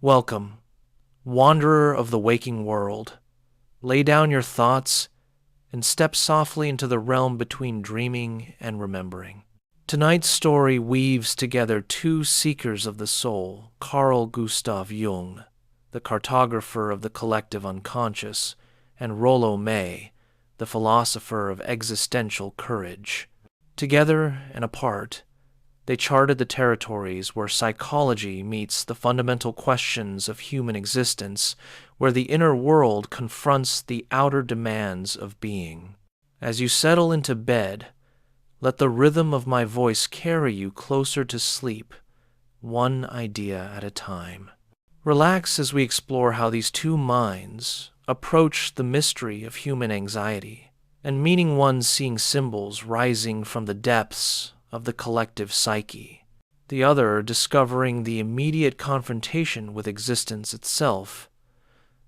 Welcome, wanderer of the waking world. Lay down your thoughts and step softly into the realm between dreaming and remembering. Tonight's story weaves together two seekers of the soul, Carl Gustav Jung, the cartographer of the collective unconscious, and Rollo May, the philosopher of existential courage. Together and apart, they charted the territories where psychology meets the fundamental questions of human existence, where the inner world confronts the outer demands of being. As you settle into bed, let the rhythm of my voice carry you closer to sleep, one idea at a time. Relax as we explore how these two minds approach the mystery of human anxiety, and meaning one seeing symbols rising from the depths of the collective psyche, the other discovering the immediate confrontation with existence itself.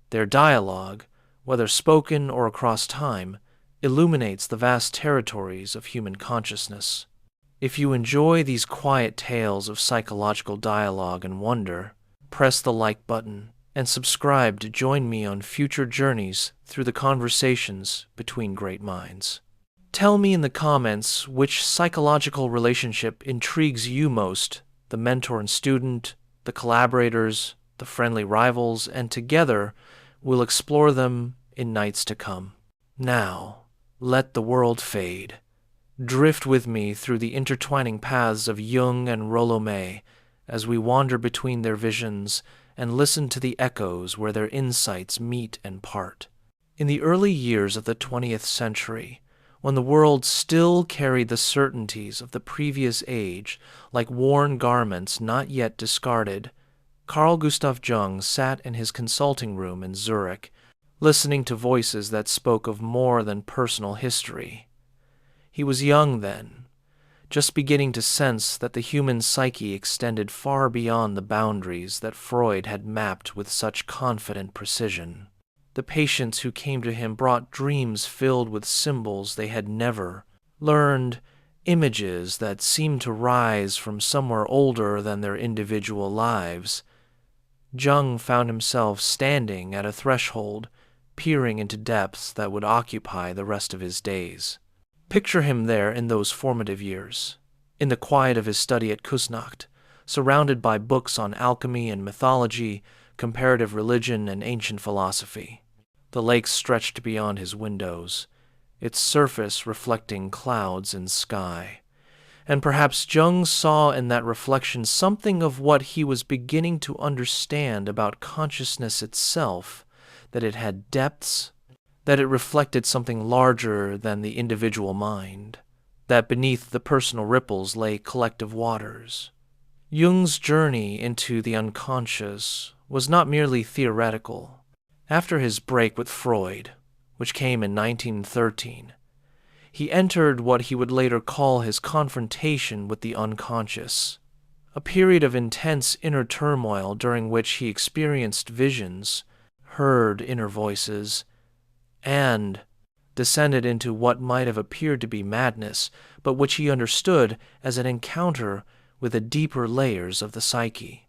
Their dialogue, whether spoken or across time, illuminates the vast territories of human consciousness. If you enjoy these quiet tales of psychological dialogue and wonder, press the like button and subscribe to join me on future journeys through the conversations between great minds. Tell me in the comments which psychological relationship intrigues you most, the mentor and student, the collaborators, the friendly rivals, and together we'll explore them in nights to come. Now, let the world fade. Drift with me through the intertwining paths of Jung and Rollo May as we wander between their visions and listen to the echoes where their insights meet and part. In the early years of the 20th century, when the world still carried the certainties of the previous age like worn garments not yet discarded, Carl Gustav Jung sat in his consulting room in Zurich, listening to voices that spoke of more than personal history. He was young then, just beginning to sense that the human psyche extended far beyond the boundaries that Freud had mapped with such confident precision. The patients who came to him brought dreams filled with symbols they had never learned, images that seemed to rise from somewhere older than their individual lives. Jung found himself standing at a threshold, peering into depths that would occupy the rest of his days. Picture him there in those formative years, in the quiet of his study at Kusnacht, surrounded by books on alchemy and mythology, comparative religion, and ancient philosophy. The lake stretched beyond his windows, its surface reflecting clouds and sky. And perhaps Jung saw in that reflection something of what he was beginning to understand about consciousness itself, that it had depths, that it reflected something larger than the individual mind, that beneath the personal ripples lay collective waters. Jung's journey into the unconscious was not merely theoretical. After his break with Freud, which came in 1913, he entered what he would later call his confrontation with the unconscious, a period of intense inner turmoil during which he experienced visions, heard inner voices, and descended into what might have appeared to be madness, but which he understood as an encounter with the deeper layers of the psyche.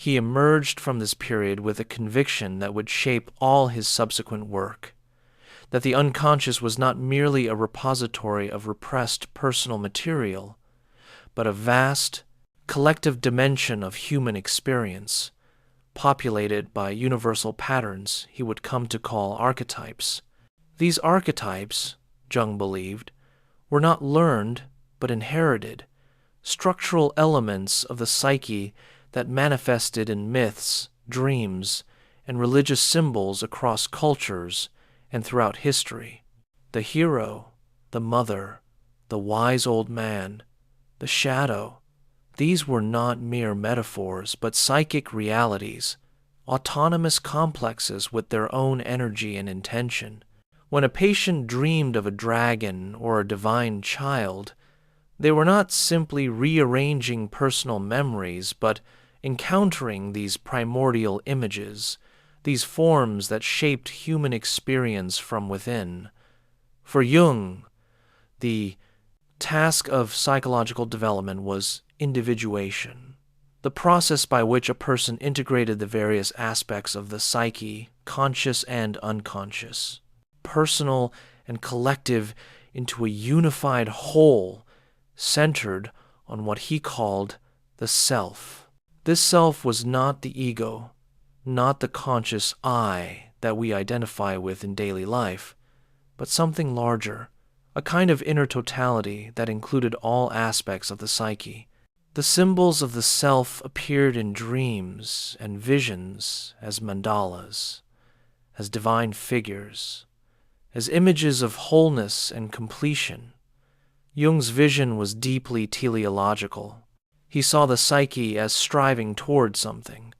He emerged from this period with a conviction that would shape all his subsequent work, that the unconscious was not merely a repository of repressed personal material, but a vast, collective dimension of human experience, populated by universal patterns he would come to call archetypes. These archetypes, Jung believed, were not learned but inherited, structural elements of the psyche that manifested in myths, dreams, and religious symbols across cultures and throughout history. The hero, the mother, the wise old man, the shadow, these were not mere metaphors but psychic realities, autonomous complexes with their own energy and intention. When a patient dreamed of a dragon or a divine child, they were not simply rearranging personal memories, but encountering these primordial images, these forms that shaped human experience from within. For Jung, the task of psychological development was individuation. the process by which a person integrated the various aspects of the psyche, conscious and unconscious, personal and collective, into a unified whole centered on what he called the self. This self was not the ego, not the conscious I that we identify with in daily life, but something larger, a kind of inner totality that included all aspects of the psyche. The symbols of the self appeared in dreams and visions as mandalas, as divine figures, as images of wholeness and completion. Jung's vision was deeply teleological. He saw the psyche as striving toward something,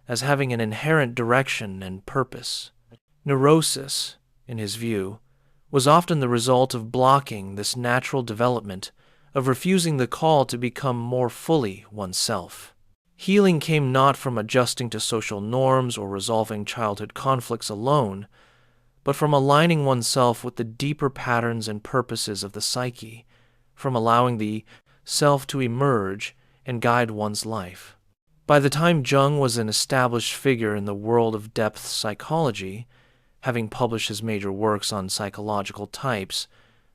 as having an inherent direction and purpose. Neurosis, in his view, was often the result of blocking this natural development, of refusing the call to become more fully oneself. Healing came not from adjusting to social norms or resolving childhood conflicts alone, but from aligning oneself with the deeper patterns and purposes of the psyche, from allowing the self to emerge and guide one's life. By the time Jung was an established figure in the world of depth psychology, having published his major works on psychological types,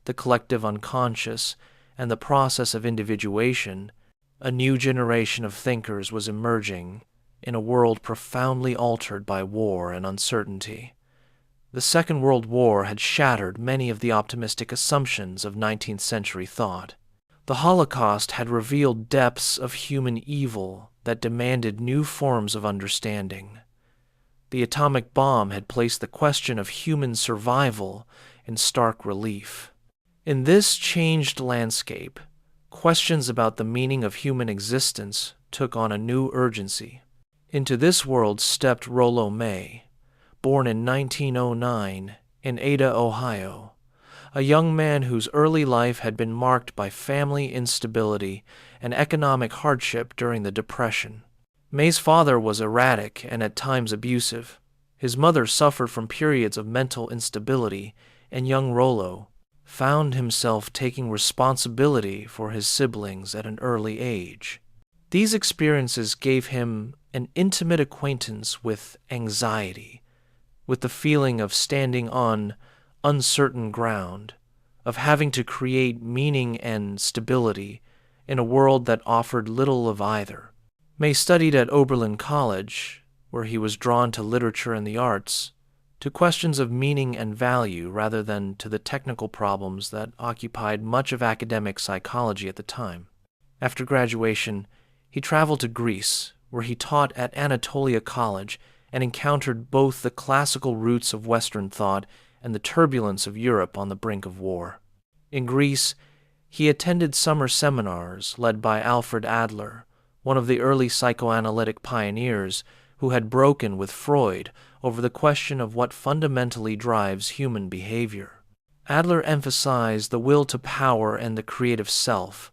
the collective unconscious, and the process of individuation, a new generation of thinkers was emerging in a world profoundly altered by war and uncertainty. The Second World War had shattered many of the optimistic assumptions of 19th century thought. The Holocaust had revealed depths of human evil that demanded new forms of understanding. The atomic bomb had placed the question of human survival in stark relief. In this changed landscape, questions about the meaning of human existence took on a new urgency. Into this world stepped Rollo May, born in 1909 in Ada, Ohio, a young man whose early life had been marked by family instability and economic hardship during the Depression. May's father was erratic and at times abusive. His mother suffered from periods of mental instability, and young Rollo found himself taking responsibility for his siblings at an early age. These experiences gave him an intimate acquaintance with anxiety, with the feeling of standing on uncertain ground, of having to create meaning and stability in a world that offered little of either. May studied at Oberlin College, where he was drawn to literature and the arts, to questions of meaning and value rather than to the technical problems that occupied much of academic psychology at the time. After graduation, he traveled to Greece, where he taught at Anatolia College and encountered both the classical roots of Western thought and the turbulence of Europe on the brink of war. In Greece, he attended summer seminars led by Alfred Adler, one of the early psychoanalytic pioneers who had broken with Freud over the question of what fundamentally drives human behavior. Adler emphasized the will to power and the creative self,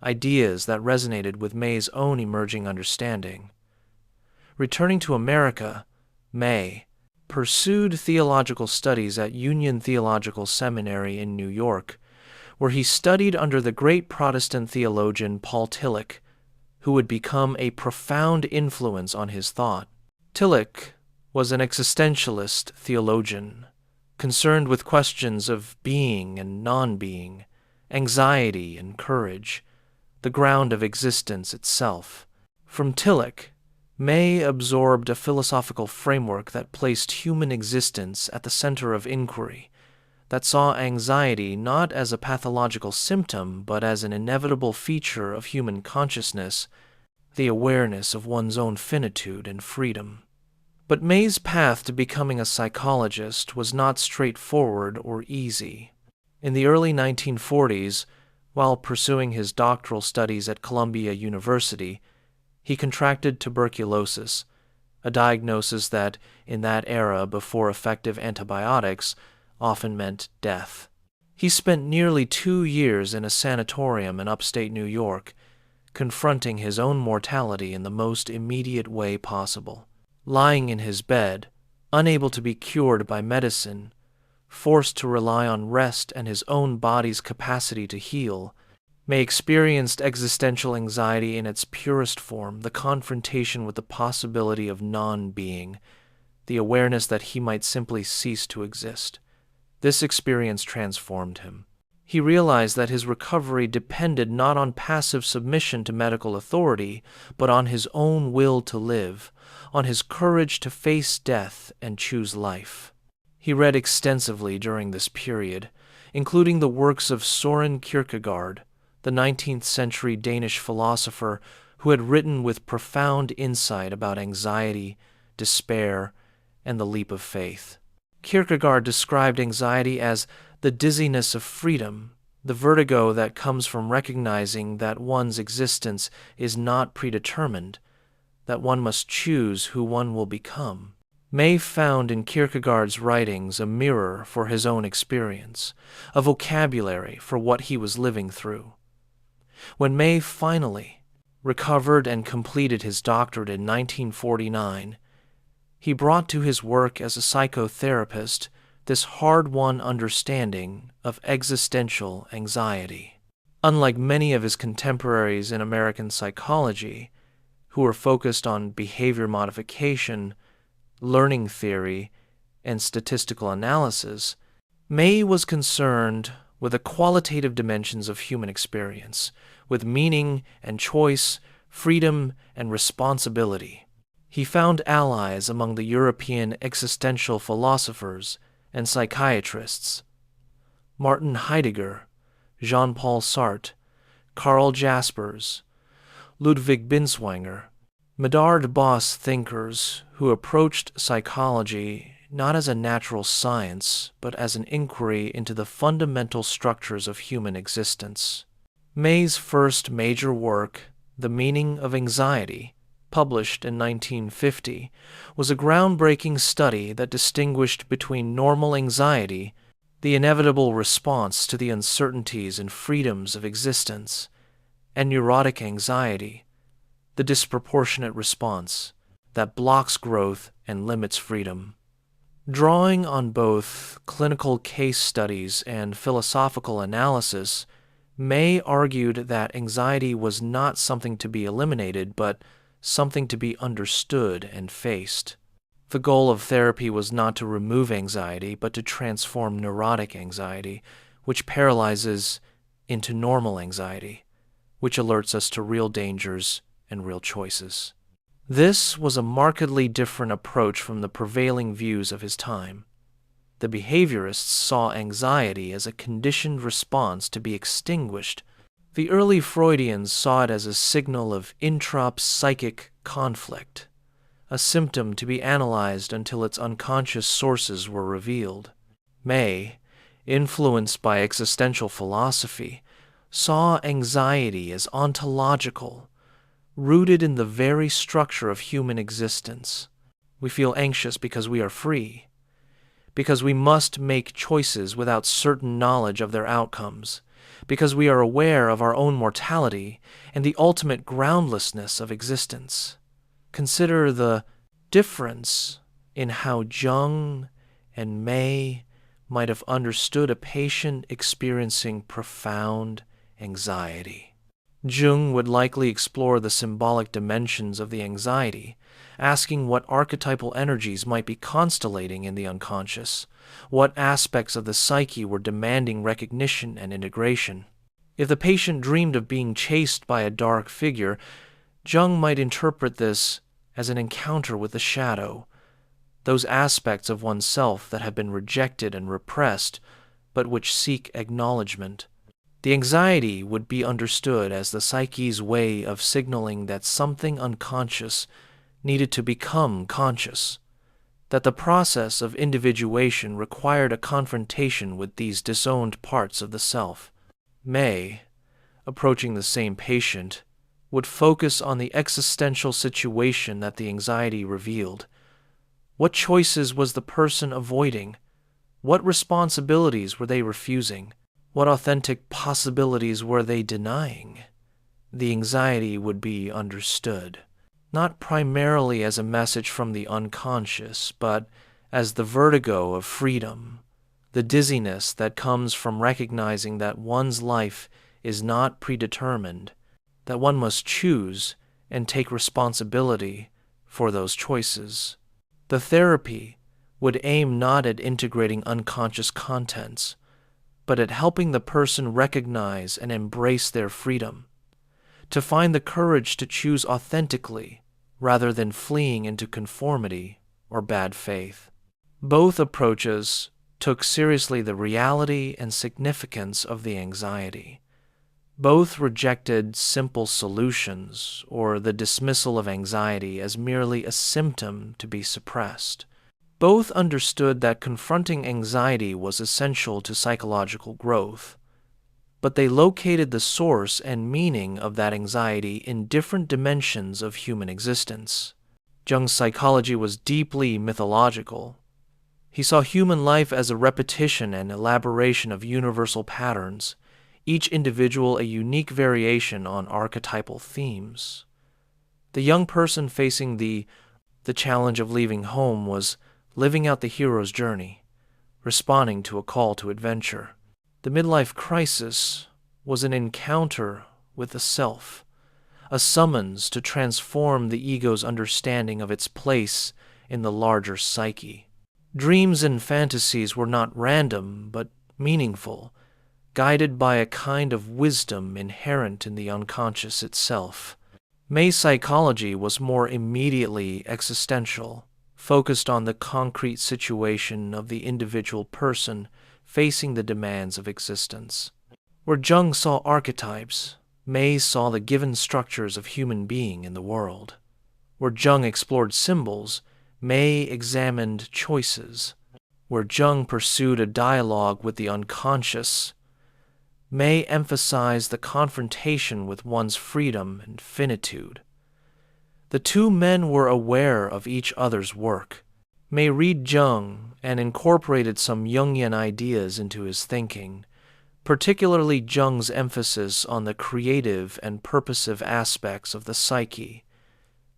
ideas that resonated with May's own emerging understanding. Returning to America, May pursued theological studies at Union Theological Seminary in New York, where he studied under the great Protestant theologian Paul Tillich, who would become a profound influence on his thought. Tillich was an existentialist theologian, concerned with questions of being and non-being, anxiety and courage, the ground of existence itself. From Tillich, May absorbed a philosophical framework that placed human existence at the center of inquiry, that saw anxiety not as a pathological symptom but as an inevitable feature of human consciousness, the awareness of one's own finitude and freedom. But May's path to becoming a psychologist was not straightforward or easy. In the early 1940s, while pursuing his doctoral studies at Columbia University, he contracted tuberculosis, a diagnosis that, in that era before effective antibiotics, often meant death. He spent nearly 2 years in a sanatorium in upstate New York, confronting his own mortality in the most immediate way possible. Lying in his bed, unable to be cured by medicine, forced to rely on rest and his own body's capacity to heal, May experienced existential anxiety in its purest form, the confrontation with the possibility of non-being, the awareness that he might simply cease to exist. This experience transformed him. He realized that his recovery depended not on passive submission to medical authority, but on his own will to live, on his courage to face death and choose life. He read extensively during this period, including the works of Søren Kierkegaard, the 19th century Danish philosopher who had written with profound insight about anxiety, despair, and the leap of faith. Kierkegaard described anxiety as the dizziness of freedom, the vertigo that comes from recognizing that one's existence is not predetermined, that one must choose who one will become. May found in Kierkegaard's writings a mirror for his own experience, a vocabulary for what he was living through. When May finally recovered and completed his doctorate in 1949, he brought to his work as a psychotherapist this hard-won understanding of existential anxiety. Unlike many of his contemporaries in American psychology, who were focused on behavior modification, learning theory, and statistical analysis, May was concerned with the qualitative dimensions of human experience, with meaning and choice, freedom and responsibility. He found allies among the European existential philosophers and psychiatrists. Martin Heidegger, Jean-Paul Sartre, Karl Jaspers, Ludwig Binswanger, Medard Boss thinkers who approached psychology not as a natural science, but as an inquiry into the fundamental structures of human existence. May's first major work, The Meaning of Anxiety, published in 1950, was a groundbreaking study that distinguished between normal anxiety, the inevitable response to the uncertainties and freedoms of existence, and neurotic anxiety, the disproportionate response that blocks growth and limits freedom. Drawing on both clinical case studies and philosophical analysis, May argued that anxiety was not something to be eliminated, but something to be understood and faced. The goal of therapy was not to remove anxiety, but to transform neurotic anxiety, which paralyzes, into normal anxiety, which alerts us to real dangers and real choices. This was a markedly different approach from the prevailing views of his time. The behaviorists saw anxiety as a conditioned response to be extinguished. The early Freudians saw it as a signal of intrapsychic conflict, a symptom to be analyzed until its unconscious sources were revealed. May, influenced by existential philosophy, saw anxiety as ontological, rooted in the very structure of human existence. We feel anxious because we are free, because we must make choices without certain knowledge of their outcomes, because we are aware of our own mortality and the ultimate groundlessness of existence. Consider the difference in how Jung and May might have understood a patient experiencing profound anxiety. Jung would likely explore the symbolic dimensions of the anxiety, asking what archetypal energies might be constellating in the unconscious, what aspects of the psyche were demanding recognition and integration. If the patient dreamed of being chased by a dark figure, Jung might interpret this as an encounter with the shadow, those aspects of oneself that have been rejected and repressed, but which seek acknowledgement. The anxiety would be understood as the psyche's way of signaling that something unconscious needed to become conscious, that the process of individuation required a confrontation with these disowned parts of the self. May, approaching the same patient, would focus on the existential situation that the anxiety revealed. What choices was the person avoiding? What responsibilities were they refusing? What authentic possibilities were they denying? The anxiety would be understood, not primarily as a message from the unconscious, but as the vertigo of freedom, the dizziness that comes from recognizing that one's life is not predetermined, that one must choose and take responsibility for those choices. The therapy would aim not at integrating unconscious contents, but at helping the person recognize and embrace their freedom, to find the courage to choose authentically rather than fleeing into conformity or bad faith. Both approaches took seriously the reality and significance of the anxiety. Both rejected simple solutions or the dismissal of anxiety as merely a symptom to be suppressed. Both understood that confronting anxiety was essential to psychological growth, but they located the source and meaning of that anxiety in different dimensions of human existence. Jung's psychology was deeply mythological. He saw human life as a repetition and elaboration of universal patterns, each individual a unique variation on archetypal themes. The young person facing the challenge of leaving home was living out the hero's journey, responding to a call to adventure. The midlife crisis was an encounter with the self, a summons to transform the ego's understanding of its place in the larger psyche. Dreams and fantasies were not random, but meaningful, guided by a kind of wisdom inherent in the unconscious itself. May's psychology was more immediately existential, focused on the concrete situation of the individual person facing the demands of existence. Where Jung saw archetypes, May saw the given structures of human being in the world. Where Jung explored symbols, May examined choices. Where Jung pursued a dialogue with the unconscious, May emphasized the confrontation with one's freedom and finitude. The two men were aware of each other's work. May read Jung and incorporated some Jungian ideas into his thinking, particularly Jung's emphasis on the creative and purposive aspects of the psyche,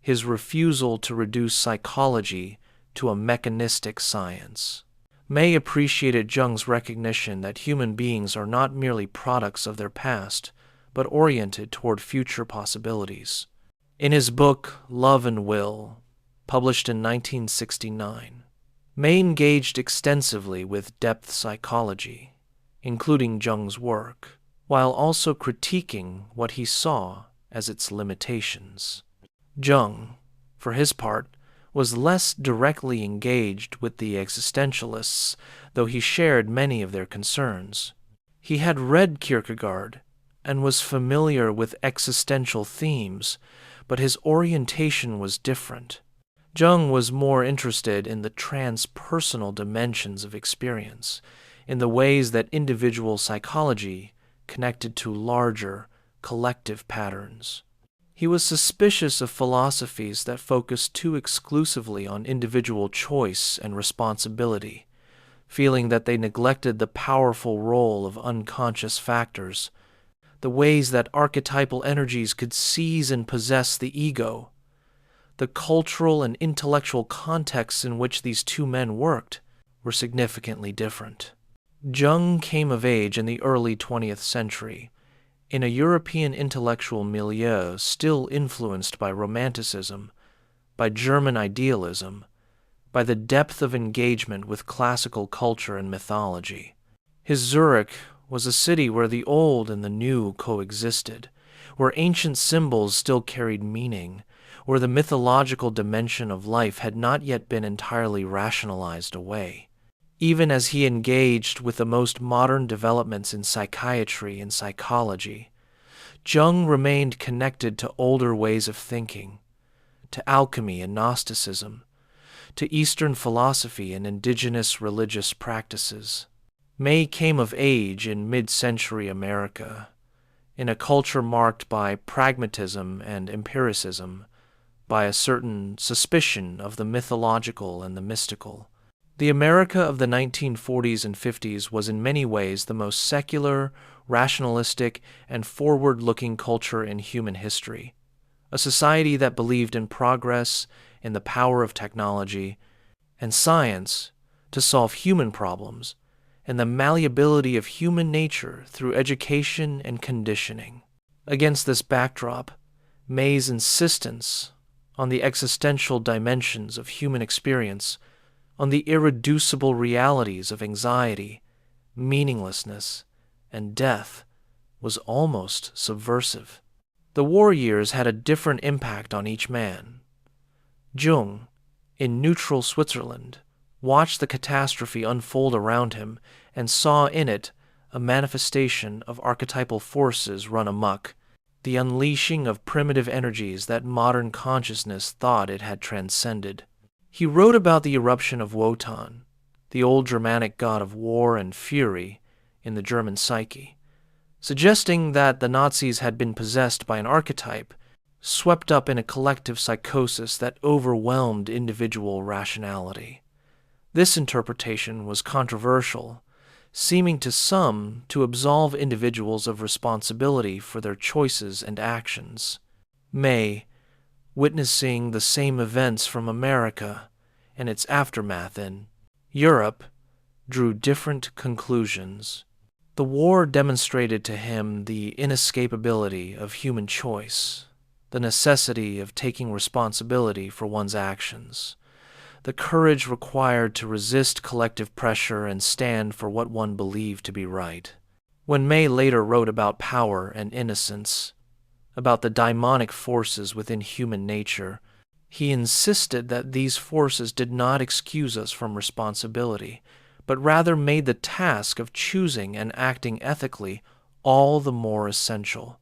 his refusal to reduce psychology to a mechanistic science. May appreciated Jung's recognition that human beings are not merely products of their past, but oriented toward future possibilities. In his book, Love and Will, published in 1969, May engaged extensively with depth psychology, including Jung's work, while also critiquing what he saw as its limitations. Jung, for his part, was less directly engaged with the existentialists, though he shared many of their concerns. He had read Kierkegaard and was familiar with existential themes, but his orientation was different. Jung was more interested in the transpersonal dimensions of experience, in the ways that individual psychology connected to larger, collective patterns. He was suspicious of philosophies that focused too exclusively on individual choice and responsibility, feeling that they neglected the powerful role of unconscious factors, the ways that archetypal energies could seize and possess the ego. The cultural and intellectual contexts in which these two men worked were significantly different. Jung came of age in the early 20th century, in a European intellectual milieu still influenced by Romanticism, by German idealism, by the depth of engagement with classical culture and mythology. His Zurich was a city where the old and the new coexisted, where ancient symbols still carried meaning, where the mythological dimension of life had not yet been entirely rationalized away. Even as he engaged with the most modern developments in psychiatry and psychology, Jung remained connected to older ways of thinking, to alchemy and Gnosticism, to Eastern philosophy and indigenous religious practices. May came of age in mid-century America, in a culture marked by pragmatism and empiricism, by a certain suspicion of the mythological and the mystical. The America of the 1940s and 50s was in many ways the most secular, rationalistic, and forward-looking culture in human history, a society that believed in progress, in the power of technology, and science to solve human problems, and the malleability of human nature through education and conditioning. Against this backdrop, May's insistence on the existential dimensions of human experience, on the irreducible realities of anxiety, meaninglessness, and death, was almost subversive. The war years had a different impact on each man. Jung, in neutral Switzerland, watched the catastrophe unfold around him and saw in it a manifestation of archetypal forces run amok, the unleashing of primitive energies that modern consciousness thought it had transcended. He wrote about the eruption of Wotan, the old Germanic god of war and fury, in the German psyche, suggesting that the Nazis had been possessed by an archetype, swept up in a collective psychosis that overwhelmed individual rationality. This interpretation was controversial, seeming to some to absolve individuals of responsibility for their choices and actions. May, witnessing the same events from America and its aftermath in Europe, drew different conclusions. The war demonstrated to him the inescapability of human choice, the necessity of taking responsibility for one's actions, the courage required to resist collective pressure and stand for what one believed to be right. When May later wrote about power and innocence, about the daimonic forces within human nature, he insisted that these forces did not excuse us from responsibility, but rather made the task of choosing and acting ethically all the more essential.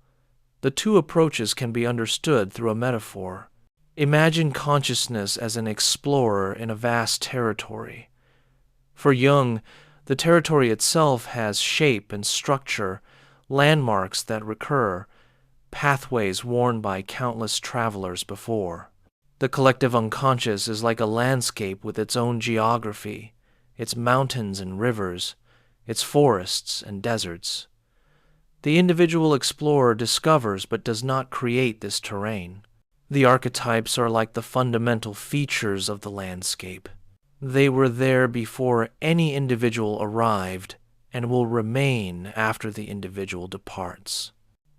The two approaches can be understood through a metaphor. Imagine consciousness as an explorer in a vast territory. For Jung, the territory itself has shape and structure, landmarks that recur, pathways worn by countless travelers before. The collective unconscious is like a landscape with its own geography, its mountains and rivers, its forests and deserts. The individual explorer discovers but does not create this terrain. The archetypes are like the fundamental features of the landscape. They were there before any individual arrived and will remain after the individual departs.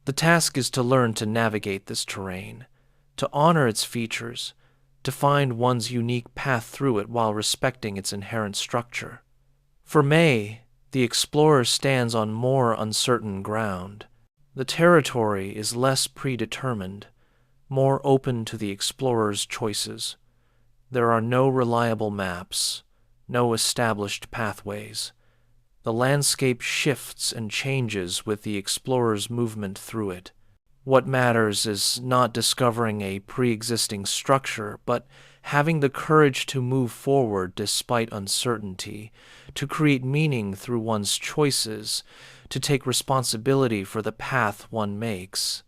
The task is to learn to navigate this terrain, to honor its features, to find one's unique path through it while respecting its inherent structure. For May, the explorer stands on more uncertain ground. The territory is less predetermined, more open to the explorer's choices. There are no reliable maps, no established pathways. The landscape shifts and changes with the explorer's movement through it. What matters is not discovering a pre-existing structure, but having the courage to move forward despite uncertainty, to create meaning through one's choices, to take responsibility for the path one makes.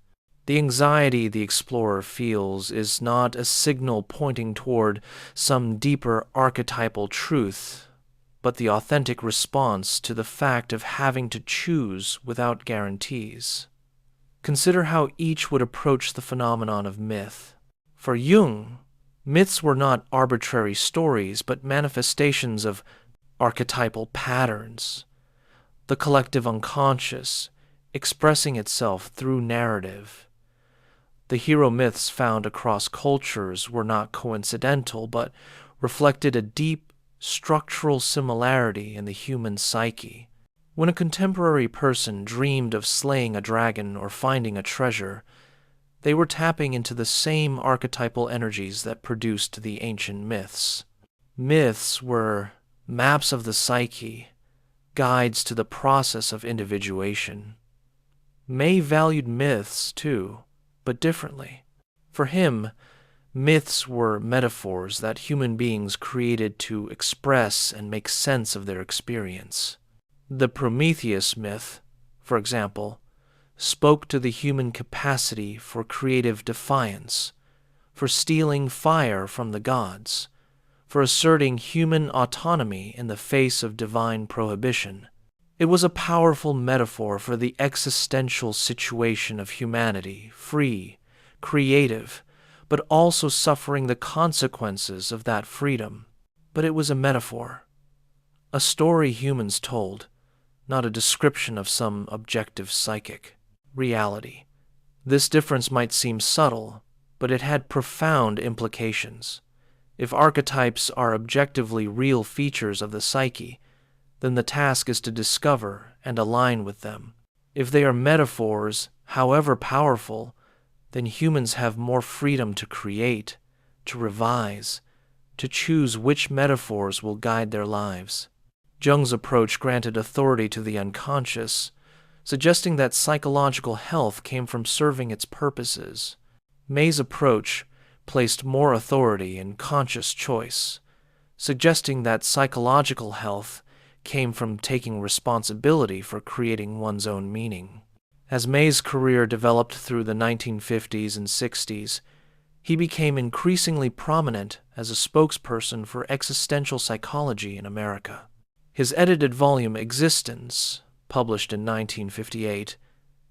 The anxiety the explorer feels is not a signal pointing toward some deeper archetypal truth, but the authentic response to the fact of having to choose without guarantees. Consider how each would approach the phenomenon of myth. For Jung, myths were not arbitrary stories, but manifestations of archetypal patterns, the collective unconscious expressing itself through narrative. The hero myths found across cultures were not coincidental, but reflected a deep structural similarity in the human psyche. When a contemporary person dreamed of slaying a dragon or finding a treasure, they were tapping into the same archetypal energies that produced the ancient myths. Myths were maps of the psyche, guides to the process of individuation. May valued myths, too, but differently. For him, myths were metaphors that human beings created to express and make sense of their experience. The Prometheus myth, for example, spoke to the human capacity for creative defiance, for stealing fire from the gods, for asserting human autonomy in the face of divine prohibition. It was a powerful metaphor for the existential situation of humanity, free, creative, but also suffering the consequences of that freedom. But it was a metaphor. a story humans told, not a description of some objective psychic reality. This difference might seem subtle, but it had profound implications. If archetypes are objectively real features of the psyche, then the task is to discover and align with them. If they are metaphors, however powerful, then humans have more freedom to create, to revise, to choose which metaphors will guide their lives. Jung's approach granted authority to the unconscious, suggesting that psychological health came from serving its purposes. May's approach placed more authority in conscious choice, suggesting that psychological health came from taking responsibility for creating one's own meaning. As May's career developed through the 1950s and 60s, he became increasingly prominent as a spokesperson for existential psychology in America. His edited volume Existence, published in 1958,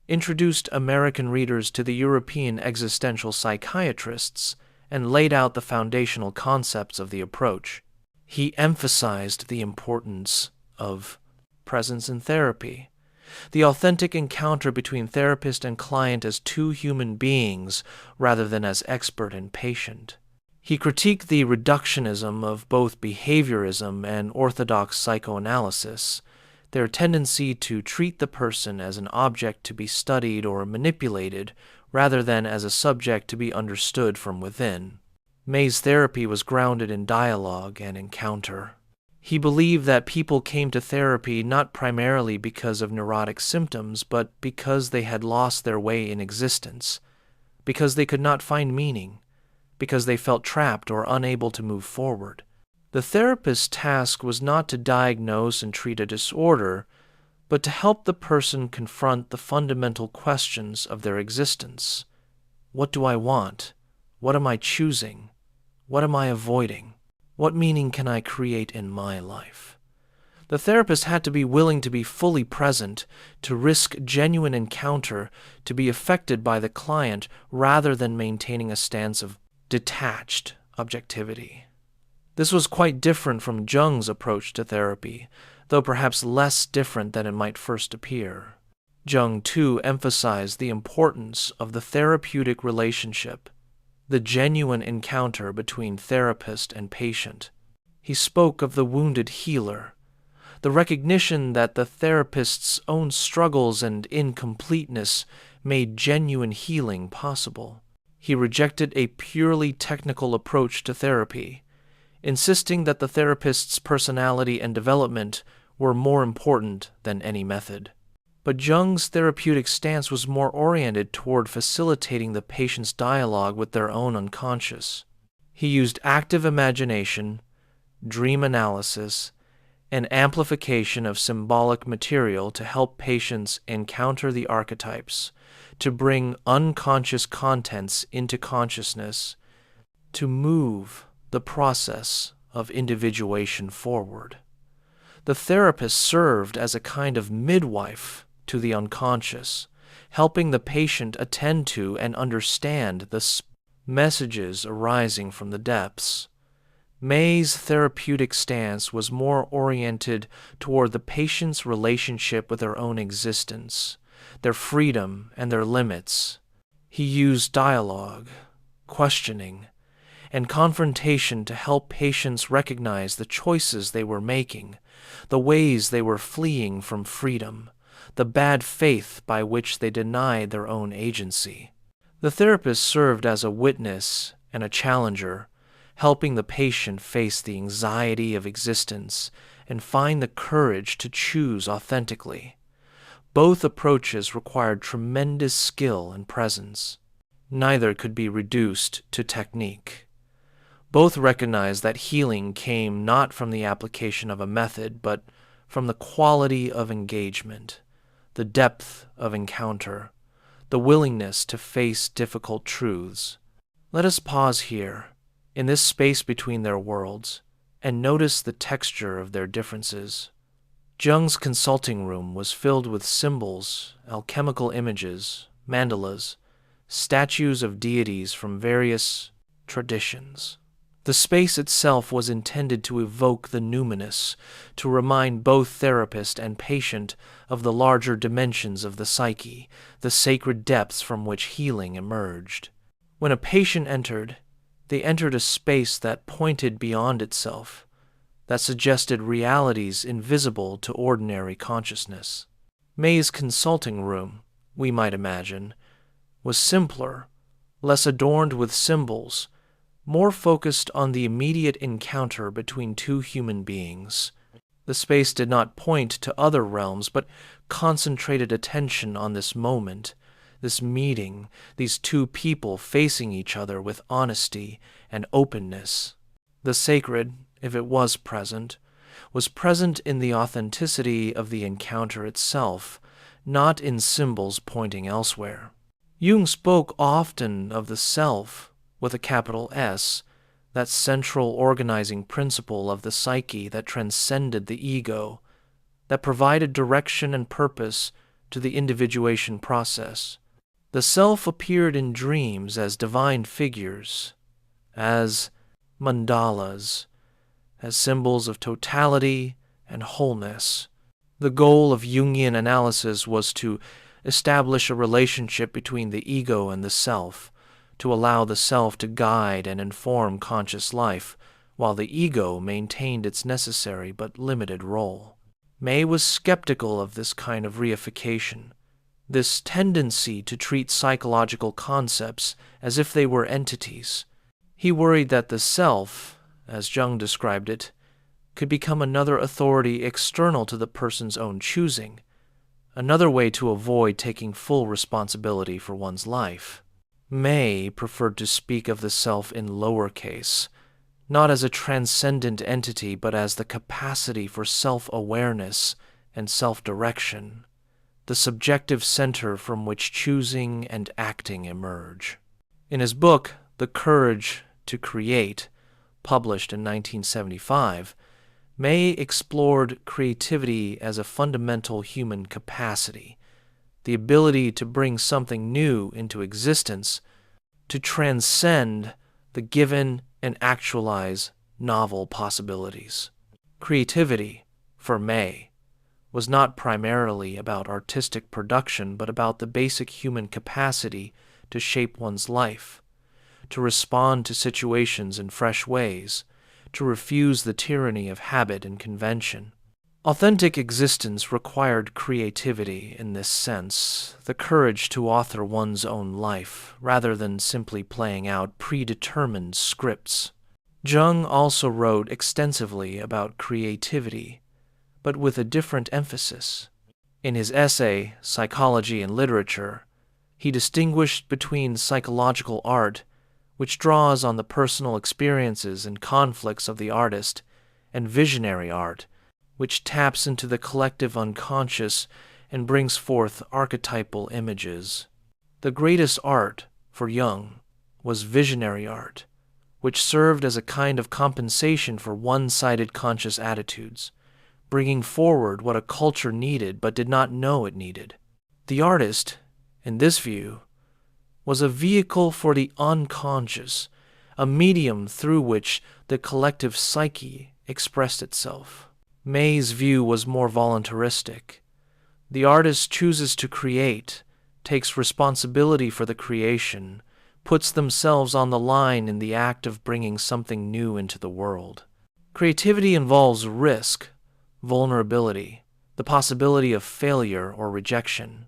introduced American readers to the European existential psychiatrists and laid out the foundational concepts of the approach. He emphasized the importance of presence in therapy, the authentic encounter between therapist and client as two human beings rather than as expert and patient. He critiqued the reductionism of both behaviorism and orthodox psychoanalysis, their tendency to treat the person as an object to be studied or manipulated rather than as a subject to be understood from within. May's therapy was grounded in dialogue and encounter. He believed that people came to therapy not primarily because of neurotic symptoms, but because they had lost their way in existence, because they could not find meaning, because they felt trapped or unable to move forward. The therapist's task was not to diagnose and treat a disorder, but to help the person confront the fundamental questions of their existence. What do I want? What am I choosing? What am I avoiding? What meaning can I create in my life? The therapist had to be willing to be fully present, to risk genuine encounter, to be affected by the client rather than maintaining a stance of detached objectivity. This was quite different from Jung's approach to therapy, though perhaps less different than it might first appear. Jung, too, emphasized the importance of the therapeutic relationship, the genuine encounter between therapist and patient. He spoke of the wounded healer, the recognition that the therapist's own struggles and incompleteness made genuine healing possible. He rejected a purely technical approach to therapy, insisting that the therapist's personality and development were more important than any method. But Jung's therapeutic stance was more oriented toward facilitating the patient's dialogue with their own unconscious. He used active imagination, dream analysis, and amplification of symbolic material to help patients encounter the archetypes, to bring unconscious contents into consciousness, to move the process of individuation forward. The therapist served as a kind of midwife to the unconscious, helping the patient attend to and understand the messages arising from the depths. May's therapeutic stance was more oriented toward the patient's relationship with their own existence, their freedom and their limits. He used dialogue, questioning, and confrontation to help patients recognize the choices they were making, the ways they were fleeing from freedom, the bad faith by which they denied their own agency. The therapist served as a witness and a challenger, helping the patient face the anxiety of existence and find the courage to choose authentically. Both approaches required tremendous skill and presence. Neither could be reduced to technique. Both recognized that healing came not from the application of a method, but from the quality of engagement, the depth of encounter, the willingness to face difficult truths. Let us pause here, in this space between their worlds, and notice the texture of their differences. Jung's consulting room was filled with symbols, alchemical images, mandalas, statues of deities from various traditions. The space itself was intended to evoke the numinous, to remind both therapist and patient of the larger dimensions of the psyche, the sacred depths from which healing emerged. When a patient entered, they entered a space that pointed beyond itself, that suggested realities invisible to ordinary consciousness. May's consulting room, we might imagine, was simpler, less adorned with symbols, more focused on the immediate encounter between two human beings. The space did not point to other realms, but concentrated attention on this moment, this meeting, these two people facing each other with honesty and openness. The sacred, if it was present in the authenticity of the encounter itself, not in symbols pointing elsewhere. Jung spoke often of the self, with a capital S, that central organizing principle of the psyche that transcended the ego, that provided direction and purpose to the individuation process. The self appeared in dreams as divine figures, as mandalas, as symbols of totality and wholeness. The goal of Jungian analysis was to establish a relationship between the ego and the self, to allow the self to guide and inform conscious life, while the ego maintained its necessary but limited role. May was skeptical of this kind of reification, this tendency to treat psychological concepts as if they were entities. He worried that the self, as Jung described it, could become another authority external to the person's own choosing, another way to avoid taking full responsibility for one's life. May preferred to speak of the self in lowercase, not as a transcendent entity, but as the capacity for self-awareness and self-direction, the subjective center from which choosing and acting emerge. In his book, The Courage to Create, published in 1975, May explored creativity as a fundamental human capacity, the ability to bring something new into existence, to transcend the given and actualize novel possibilities. Creativity, for May, was not primarily about artistic production, but about the basic human capacity to shape one's life, to respond to situations in fresh ways, to refuse the tyranny of habit and convention. Authentic existence required creativity in this sense, the courage to author one's own life, rather than simply playing out predetermined scripts. Jung also wrote extensively about creativity, but with a different emphasis. In his essay, Psychology and Literature, he distinguished between psychological art, which draws on the personal experiences and conflicts of the artist, and visionary art, which taps into the collective unconscious and brings forth archetypal images. The greatest art, for Jung, was visionary art, which served as a kind of compensation for one-sided conscious attitudes, bringing forward what a culture needed but did not know it needed. The artist, in this view, was a vehicle for the unconscious, a medium through which the collective psyche expressed itself. May's view was more voluntaristic. The artist chooses to create, takes responsibility for the creation, puts themselves on the line in the act of bringing something new into the world. Creativity involves risk, vulnerability, the possibility of failure or rejection.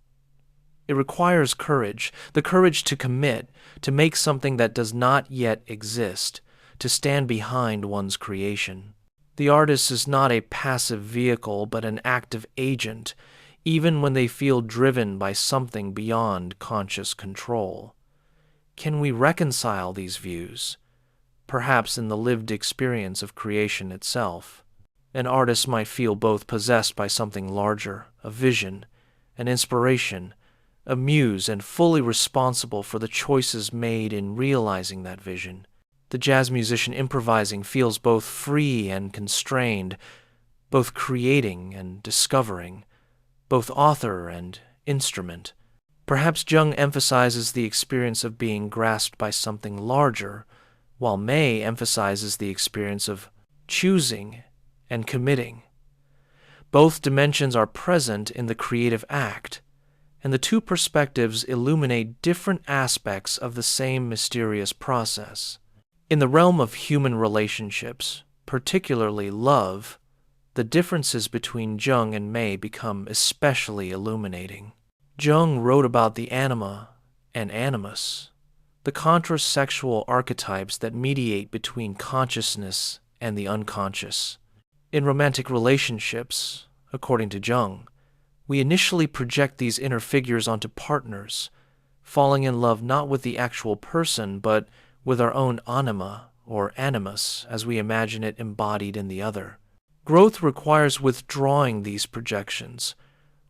It requires courage, the courage to commit, to make something that does not yet exist, to stand behind one's creation. The artist is not a passive vehicle, but an active agent, even when they feel driven by something beyond conscious control. Can we reconcile these views? Perhaps in the lived experience of creation itself. An artist might feel both possessed by something larger, a vision, an inspiration, a muse, and fully responsible for the choices made in realizing that vision. The jazz musician improvising feels both free and constrained, both creating and discovering, both author and instrument. Perhaps Jung emphasizes the experience of being grasped by something larger, while May emphasizes the experience of choosing and committing. Both dimensions are present in the creative act, and the two perspectives illuminate different aspects of the same mysterious process. In the realm of human relationships, particularly love, the differences between Jung and May become especially illuminating. Jung wrote about the anima and animus, the contrasexual archetypes that mediate between consciousness and the unconscious. In romantic relationships, according to Jung, we initially project these inner figures onto partners, falling in love not with the actual person, but with our own anima or animus as we imagine it embodied in the other. Growth requires withdrawing these projections,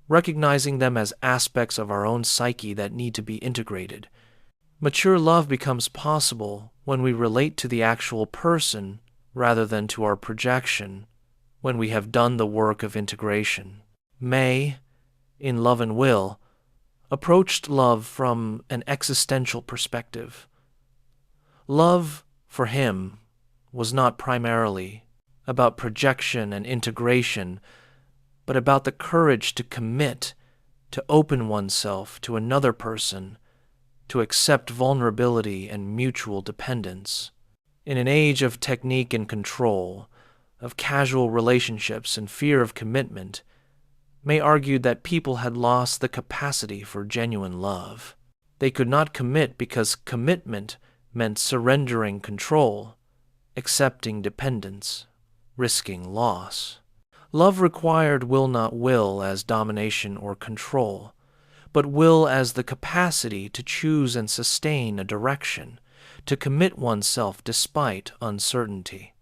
recognizing them as aspects of our own psyche that need to be integrated. Mature love becomes possible when we relate to the actual person rather than to our projection, when we have done the work of integration. May, in Love and Will, approached love from an existential perspective. Love, for him, was not primarily about projection and integration, but about the courage to commit, to open oneself to another person, to accept vulnerability and mutual dependence. In an age of technique and control, of casual relationships and fear of commitment, May argued that people had lost the capacity for genuine love. They could not commit because commitment meant surrendering control, accepting dependence, risking loss. Love required will not will as domination or control, but will as the capacity to choose and sustain a direction, to commit oneself despite uncertainty.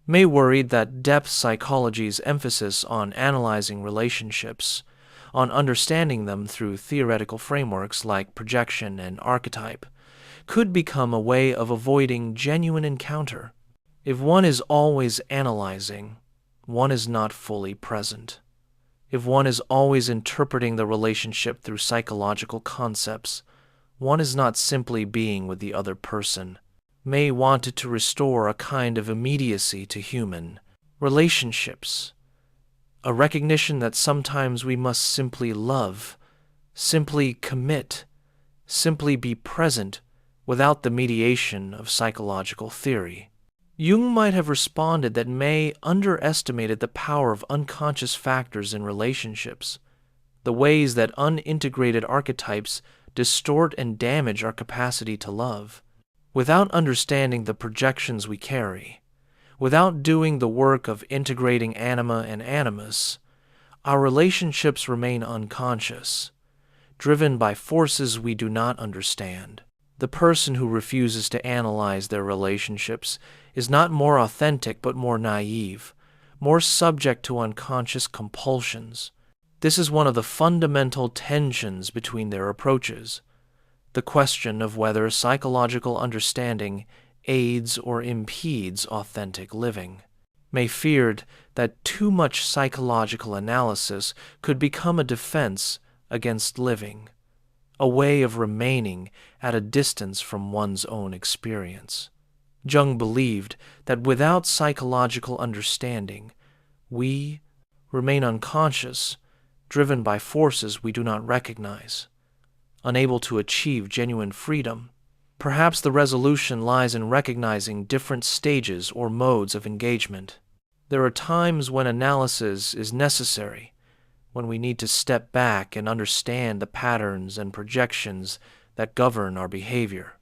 May worried that depth psychology's emphasis on analyzing relationships, on understanding them through theoretical frameworks like projection and archetype, could become a way of avoiding genuine encounter. If one is always analyzing, one is not fully present. If one is always interpreting the relationship through psychological concepts, one is not simply being with the other person. May wanted to restore a kind of immediacy to human relationships, a recognition that sometimes we must simply love, simply commit, simply be present without the mediation of psychological theory. Jung might have responded that May underestimated the power of unconscious factors in relationships, the ways that unintegrated archetypes distort and damage our capacity to love. Without understanding the projections we carry, without doing the work of integrating anima and animus, our relationships remain unconscious, driven by forces we do not understand. The person who refuses to analyze their relationships is not more authentic but more naive, more subject to unconscious compulsions. This is one of the fundamental tensions between their approaches. The question of whether psychological understanding aids or impedes authentic living. May feared that too much psychological analysis could become a defense against living, a way of remaining at a distance from one's own experience. Jung believed that without psychological understanding, we remain unconscious, driven by forces we do not recognize, unable to achieve genuine freedom. Perhaps the resolution lies in recognizing different stages or modes of engagement. There are times when analysis is necessary, when we need to step back and understand the patterns and projections that govern our behavior.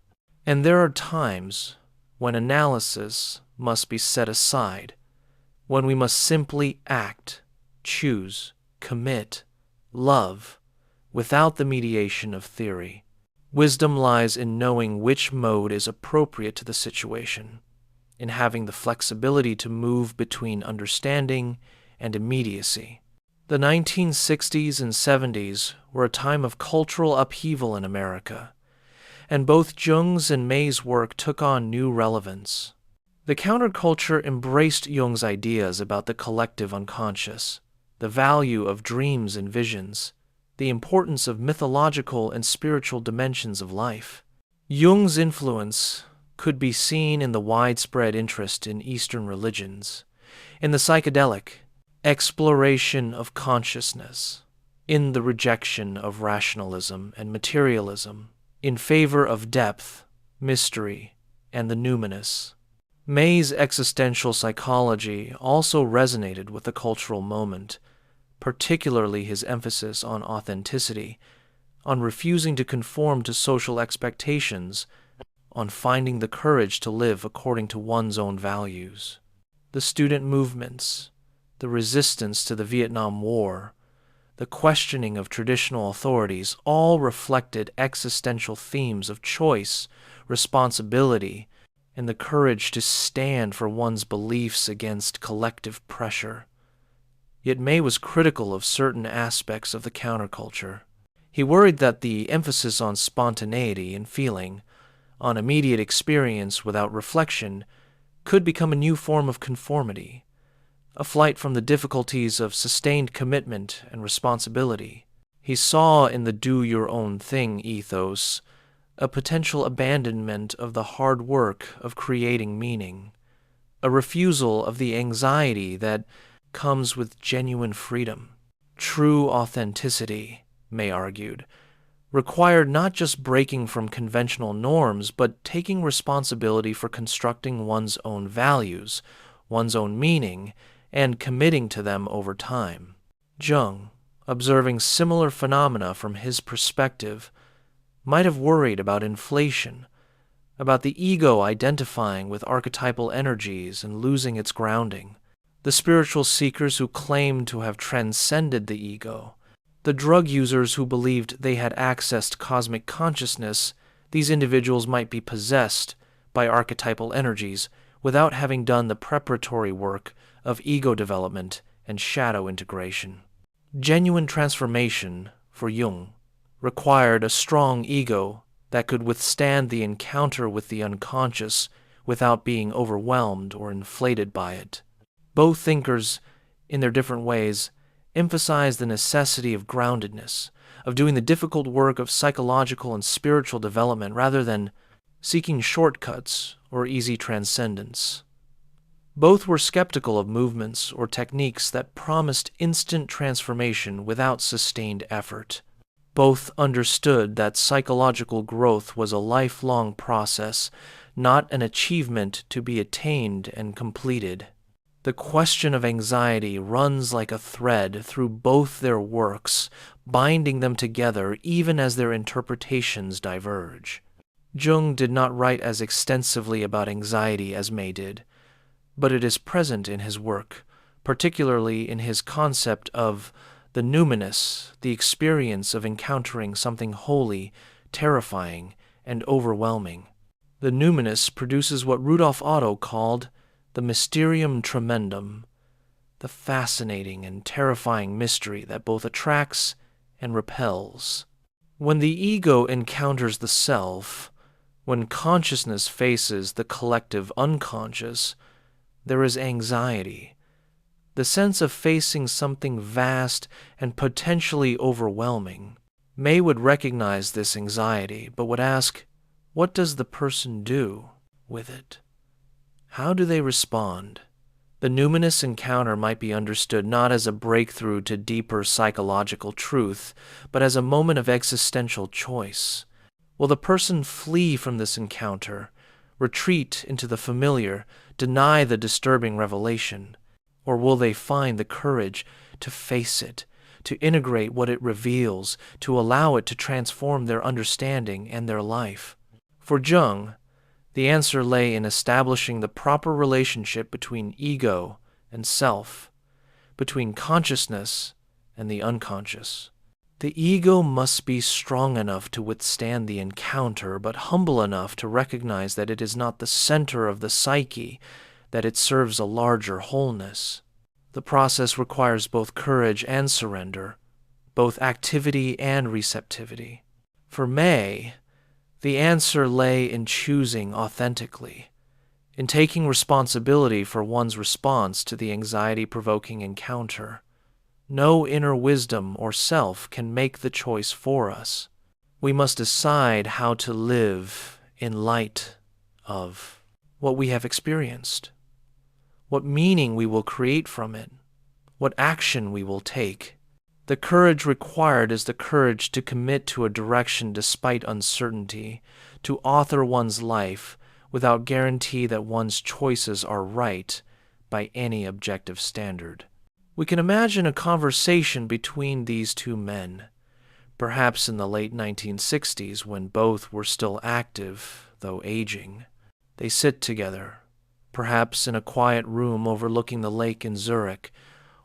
And there are times when analysis must be set aside, when we must simply act, choose, commit, love, without the mediation of theory. Wisdom lies in knowing which mode is appropriate to the situation, in having the flexibility to move between understanding and immediacy. The 1960s and 70s were a time of cultural upheaval in America, and both Jung's and May's work took on new relevance. The counterculture embraced Jung's ideas about the collective unconscious, the value of dreams and visions, the importance of mythological and spiritual dimensions of life. Jung's influence could be seen in the widespread interest in Eastern religions, in the psychedelic exploration of consciousness, in the rejection of rationalism and materialism, in favor of depth, mystery, and the numinous. May's existential psychology also resonated with the cultural moment, particularly his emphasis on authenticity, on refusing to conform to social expectations, on finding the courage to live according to one's own values. The student movements, the resistance to the Vietnam War, the questioning of traditional authorities all reflected existential themes of choice, responsibility, and the courage to stand for one's beliefs against collective pressure. Yet May was critical of certain aspects of the counterculture. He worried that the emphasis on spontaneity and feeling, on immediate experience without reflection, could become a new form of conformity, a flight from the difficulties of sustained commitment and responsibility. He saw in the do-your-own-thing ethos a potential abandonment of the hard work of creating meaning, a refusal of the anxiety that comes with genuine freedom. True authenticity, May argued, required not just breaking from conventional norms, but taking responsibility for constructing one's own values, one's own meaning, and committing to them over time. Jung, observing similar phenomena from his perspective, might have worried about inflation, about the ego identifying with archetypal energies and losing its grounding, the spiritual seekers who claimed to have transcended the ego, the drug users who believed they had accessed cosmic consciousness. These individuals might be possessed by archetypal energies without having done the preparatory work of ego development and shadow integration. Genuine transformation, for Jung, required a strong ego that could withstand the encounter with the unconscious without being overwhelmed or inflated by it. Both thinkers, in their different ways, emphasized the necessity of groundedness, of doing the difficult work of psychological and spiritual development rather than seeking shortcuts or easy transcendence. Both were skeptical of movements or techniques that promised instant transformation without sustained effort. Both understood that psychological growth was a lifelong process, not an achievement to be attained and completed. The question of anxiety runs like a thread through both their works, binding them together even as their interpretations diverge. Jung did not write as extensively about anxiety as May did, but it is present in his work, particularly in his concept of the numinous, the experience of encountering something holy, terrifying, and overwhelming. The numinous produces what Rudolf Otto called the mysterium tremendum, the fascinating and terrifying mystery that both attracts and repels. When the ego encounters the self, when consciousness faces the collective unconscious, there is anxiety, the sense of facing something vast and potentially overwhelming. May would recognize this anxiety, but would ask, what does the person do with it? How do they respond? The numinous encounter might be understood not as a breakthrough to deeper psychological truth, but as a moment of existential choice. Will the person flee from this encounter, retreat into the familiar, deny the disturbing revelation? Or will they find the courage to face it, to integrate what it reveals, to allow it to transform their understanding and their life? For Jung, the answer lay in establishing the proper relationship between ego and self, between consciousness and the unconscious. The ego must be strong enough to withstand the encounter, but humble enough to recognize that it is not the center of the psyche, that it serves a larger wholeness. The process requires both courage and surrender, both activity and receptivity. For May, the answer lay in choosing authentically, in taking responsibility for one's response to the anxiety-provoking encounter. No inner wisdom or self can make the choice for us. We must decide how to live in light of what we have experienced, what meaning we will create from it, what action we will take. The courage required is the courage to commit to a direction despite uncertainty, to author one's life without guarantee that one's choices are right by any objective standard. We can imagine a conversation between these two men, perhaps in the late 1960s when both were still active, though aging. They sit together, perhaps in a quiet room overlooking the lake in Zurich,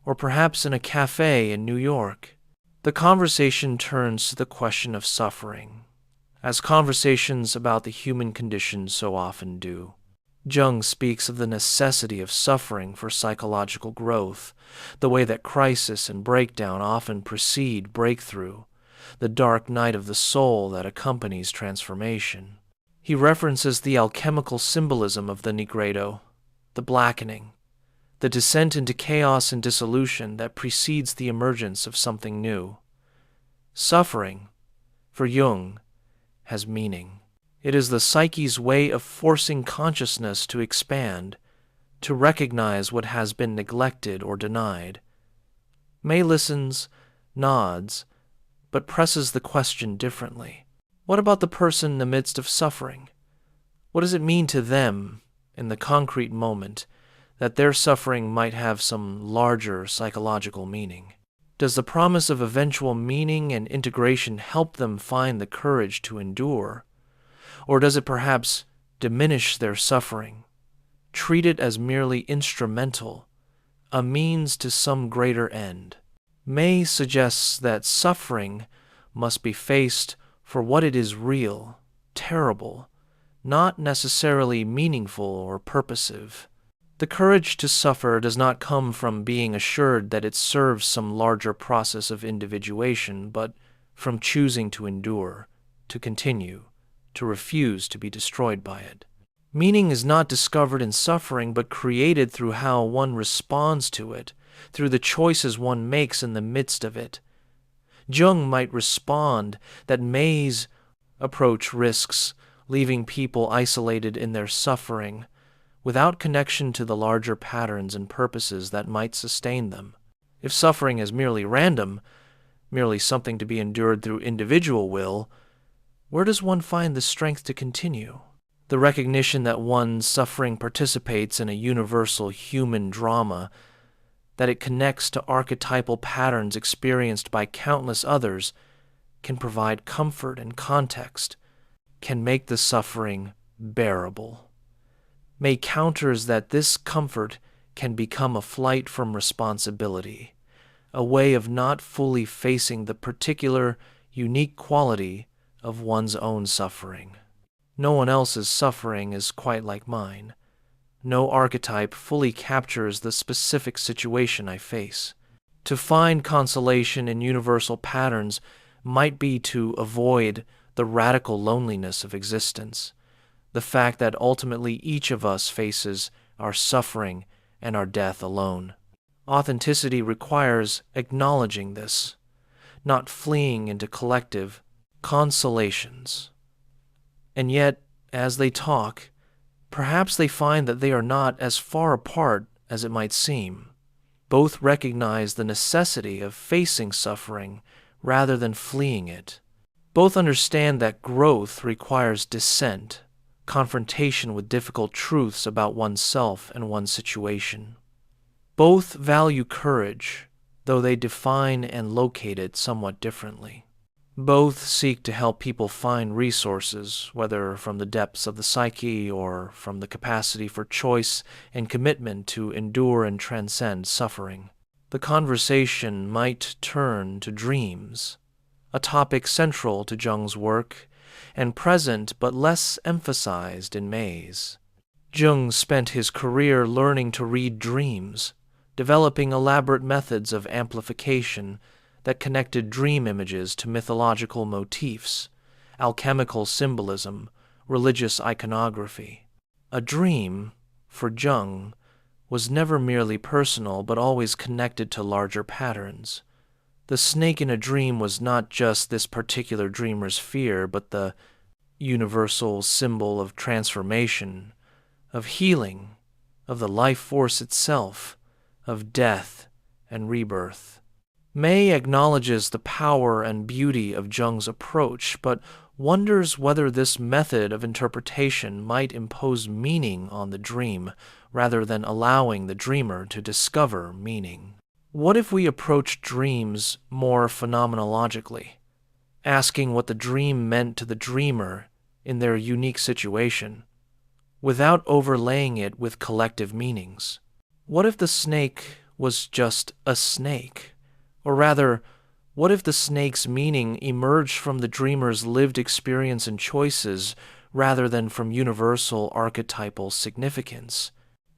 or perhaps in a cafe in New York. The conversation turns to the question of suffering, as conversations about the human condition so often do. Jung speaks of the necessity of suffering for psychological growth, the way that crisis and breakdown often precede breakthrough, the dark night of the soul that accompanies transformation. He references the alchemical symbolism of the Nigredo, the blackening, the descent into chaos and dissolution that precedes the emergence of something new. Suffering, for Jung, has meaning. It is the psyche's way of forcing consciousness to expand, to recognize what has been neglected or denied. May listens, nods, but presses the question differently. What about the person in the midst of suffering? What does it mean to them, in the concrete moment, that their suffering might have some larger psychological meaning? Does the promise of eventual meaning and integration help them find the courage to endure? Or does it perhaps diminish their suffering, treat it as merely instrumental, a means to some greater end? May suggests that suffering must be faced for what it is: real, terrible, not necessarily meaningful or purposive. The courage to suffer does not come from being assured that it serves some larger process of individuation, but from choosing to endure, to continue, to refuse to be destroyed by it. Meaning is not discovered in suffering, but created through how one responds to it, through the choices one makes in the midst of it. Jung might respond that May's approach risks leaving people isolated in their suffering, without connection to the larger patterns and purposes that might sustain them. If suffering is merely random, merely something to be endured through individual will, where does one find the strength to continue? The recognition that one's suffering participates in a universal human drama, that it connects to archetypal patterns experienced by countless others, can provide comfort and context, can make the suffering bearable. May counters that this comfort can become a flight from responsibility, a way of not fully facing the particular, unique quality of one's own suffering. No one else's suffering is quite like mine. No archetype fully captures the specific situation I face. To find consolation in universal patterns might be to avoid the radical loneliness of existence, the fact that ultimately each of us faces our suffering and our death alone. Authenticity requires acknowledging this, not fleeing into collective consolations. And yet, as they talk, perhaps they find that they are not as far apart as it might seem. Both recognize the necessity of facing suffering rather than fleeing it. Both understand that growth requires dissent, confrontation with difficult truths about oneself and one's situation. Both value courage, though they define and locate it somewhat differently. Both seek to help people find resources, whether from the depths of the psyche or from the capacity for choice and commitment to endure and transcend suffering. The conversation might turn to dreams, a topic central to Jung's work and present but less emphasized in May's. Jung spent his career learning to read dreams, developing elaborate methods of amplification that connected dream images to mythological motifs, alchemical symbolism, religious iconography. A dream, for Jung, was never merely personal but always connected to larger patterns. The snake in a dream was not just this particular dreamer's fear, but the universal symbol of transformation, of healing, of the life force itself, of death and rebirth. May acknowledges the power and beauty of Jung's approach, but wonders whether this method of interpretation might impose meaning on the dream rather than allowing the dreamer to discover meaning. What if we approach dreams more phenomenologically, asking what the dream meant to the dreamer in their unique situation, without overlaying it with collective meanings? What if the snake was just a snake? Or rather, what if the snake's meaning emerged from the dreamer's lived experience and choices rather than from universal archetypal significance?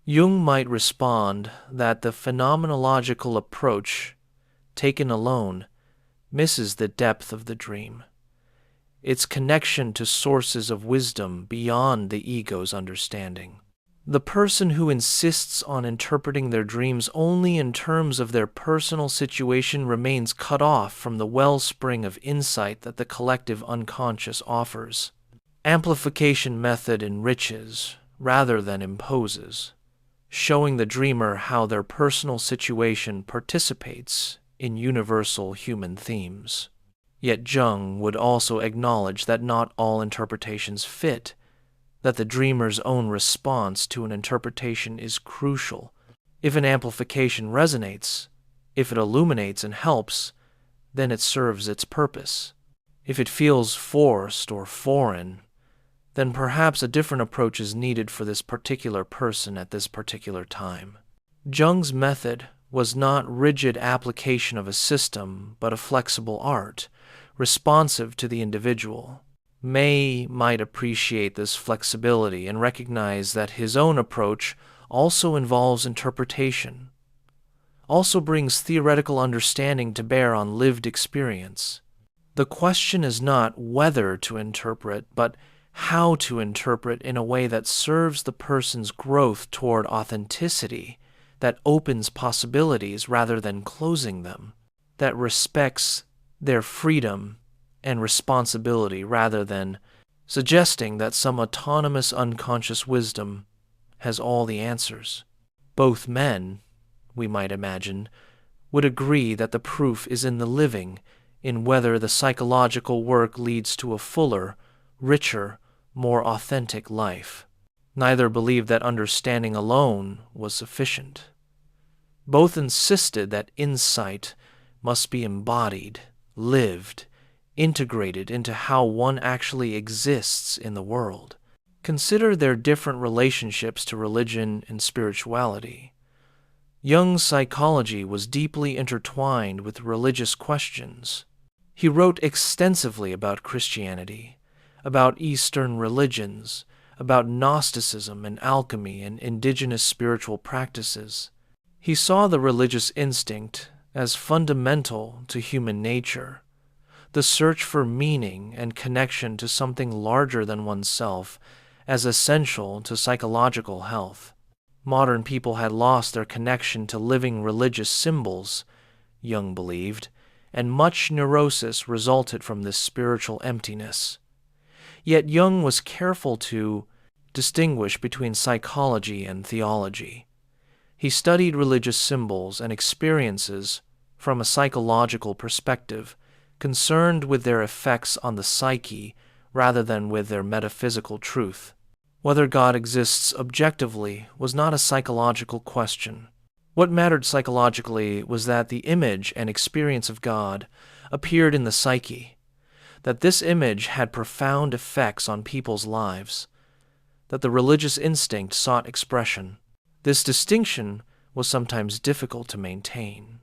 Jung might respond that the phenomenological approach, taken alone, misses the depth of the dream, its connection to sources of wisdom beyond the ego's understanding. The person who insists on interpreting their dreams only in terms of their personal situation remains cut off from the wellspring of insight that the collective unconscious offers. Amplification method enriches rather than imposes, showing the dreamer how their personal situation participates in universal human themes. Yet Jung would also acknowledge that not all interpretations fit, that the dreamer's own response to an interpretation is crucial. If an amplification resonates, if it illuminates and helps, then it serves its purpose. If it feels forced or foreign, then perhaps a different approach is needed for this particular person at this particular time. Jung's method was not rigid application of a system, but a flexible art, responsive to the individual. May might appreciate this flexibility and recognize that his own approach also involves interpretation, also brings theoretical understanding to bear on lived experience. The question is not whether to interpret, but how to interpret in a way that serves the person's growth toward authenticity, that opens possibilities rather than closing them, that respects their freedom and responsibility rather than suggesting that some autonomous unconscious wisdom has all the answers. Both men, we might imagine, would agree that the proof is in the living, in whether the psychological work leads to a fuller, richer, more authentic life. Neither believed that understanding alone was sufficient. Both insisted that insight must be embodied, lived, integrated into how one actually exists in the world. Consider their different relationships to religion and spirituality. Jung's psychology was deeply intertwined with religious questions. He wrote extensively about Christianity, about Eastern religions, about Gnosticism and alchemy and indigenous spiritual practices. He saw the religious instinct as fundamental to human nature, the search for meaning and connection to something larger than oneself as essential to psychological health. Modern people had lost their connection to living religious symbols, Jung believed, and much neurosis resulted from this spiritual emptiness. Yet Jung was careful to distinguish between psychology and theology. He studied religious symbols and experiences from a psychological perspective, concerned with their effects on the psyche rather than with their metaphysical truth. Whether God exists objectively was not a psychological question. What mattered psychologically was that the image and experience of God appeared in the psyche, that this image had profound effects on people's lives, that the religious instinct sought expression. This distinction was sometimes difficult to maintain.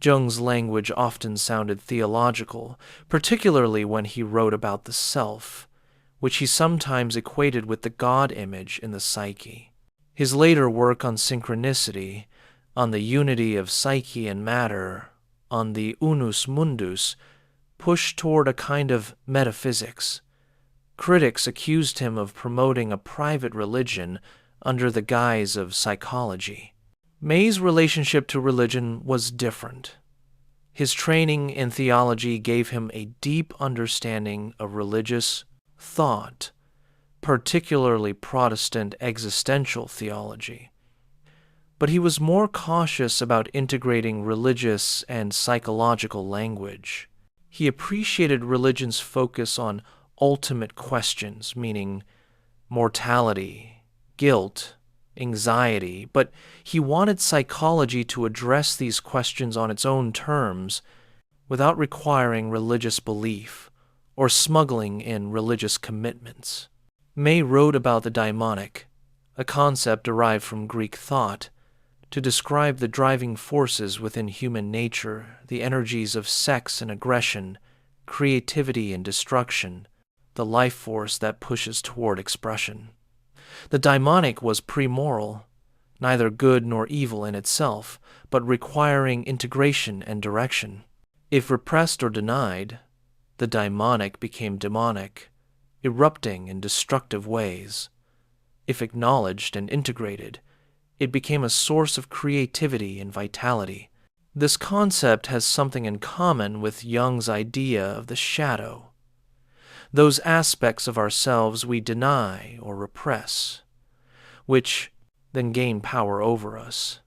Jung's language often sounded theological, particularly when he wrote about the self, which he sometimes equated with the God image in the psyche. His later work on synchronicity, on the unity of psyche and matter, on the unus mundus, pushed toward a kind of metaphysics. Critics accused him of promoting a private religion under the guise of psychology. May's relationship to religion was different. His training in theology gave him a deep understanding of religious thought, particularly Protestant existential theology. But he was more cautious about integrating religious and psychological language. He appreciated religion's focus on ultimate questions, meaning mortality, guilt, anxiety, but he wanted psychology to address these questions on its own terms without requiring religious belief or smuggling in religious commitments. May wrote about the daimonic, a concept derived from Greek thought, to describe the driving forces within human nature, the energies of sex and aggression, creativity and destruction, the life force that pushes toward expression. The daimonic was premoral, neither good nor evil in itself, but requiring integration and direction. If repressed or denied, the daimonic became demonic, erupting in destructive ways. If acknowledged and integrated, it became a source of creativity and vitality. This concept has something in common with Jung's idea of the shadow, those aspects of ourselves we deny or repress, which then gain power over us.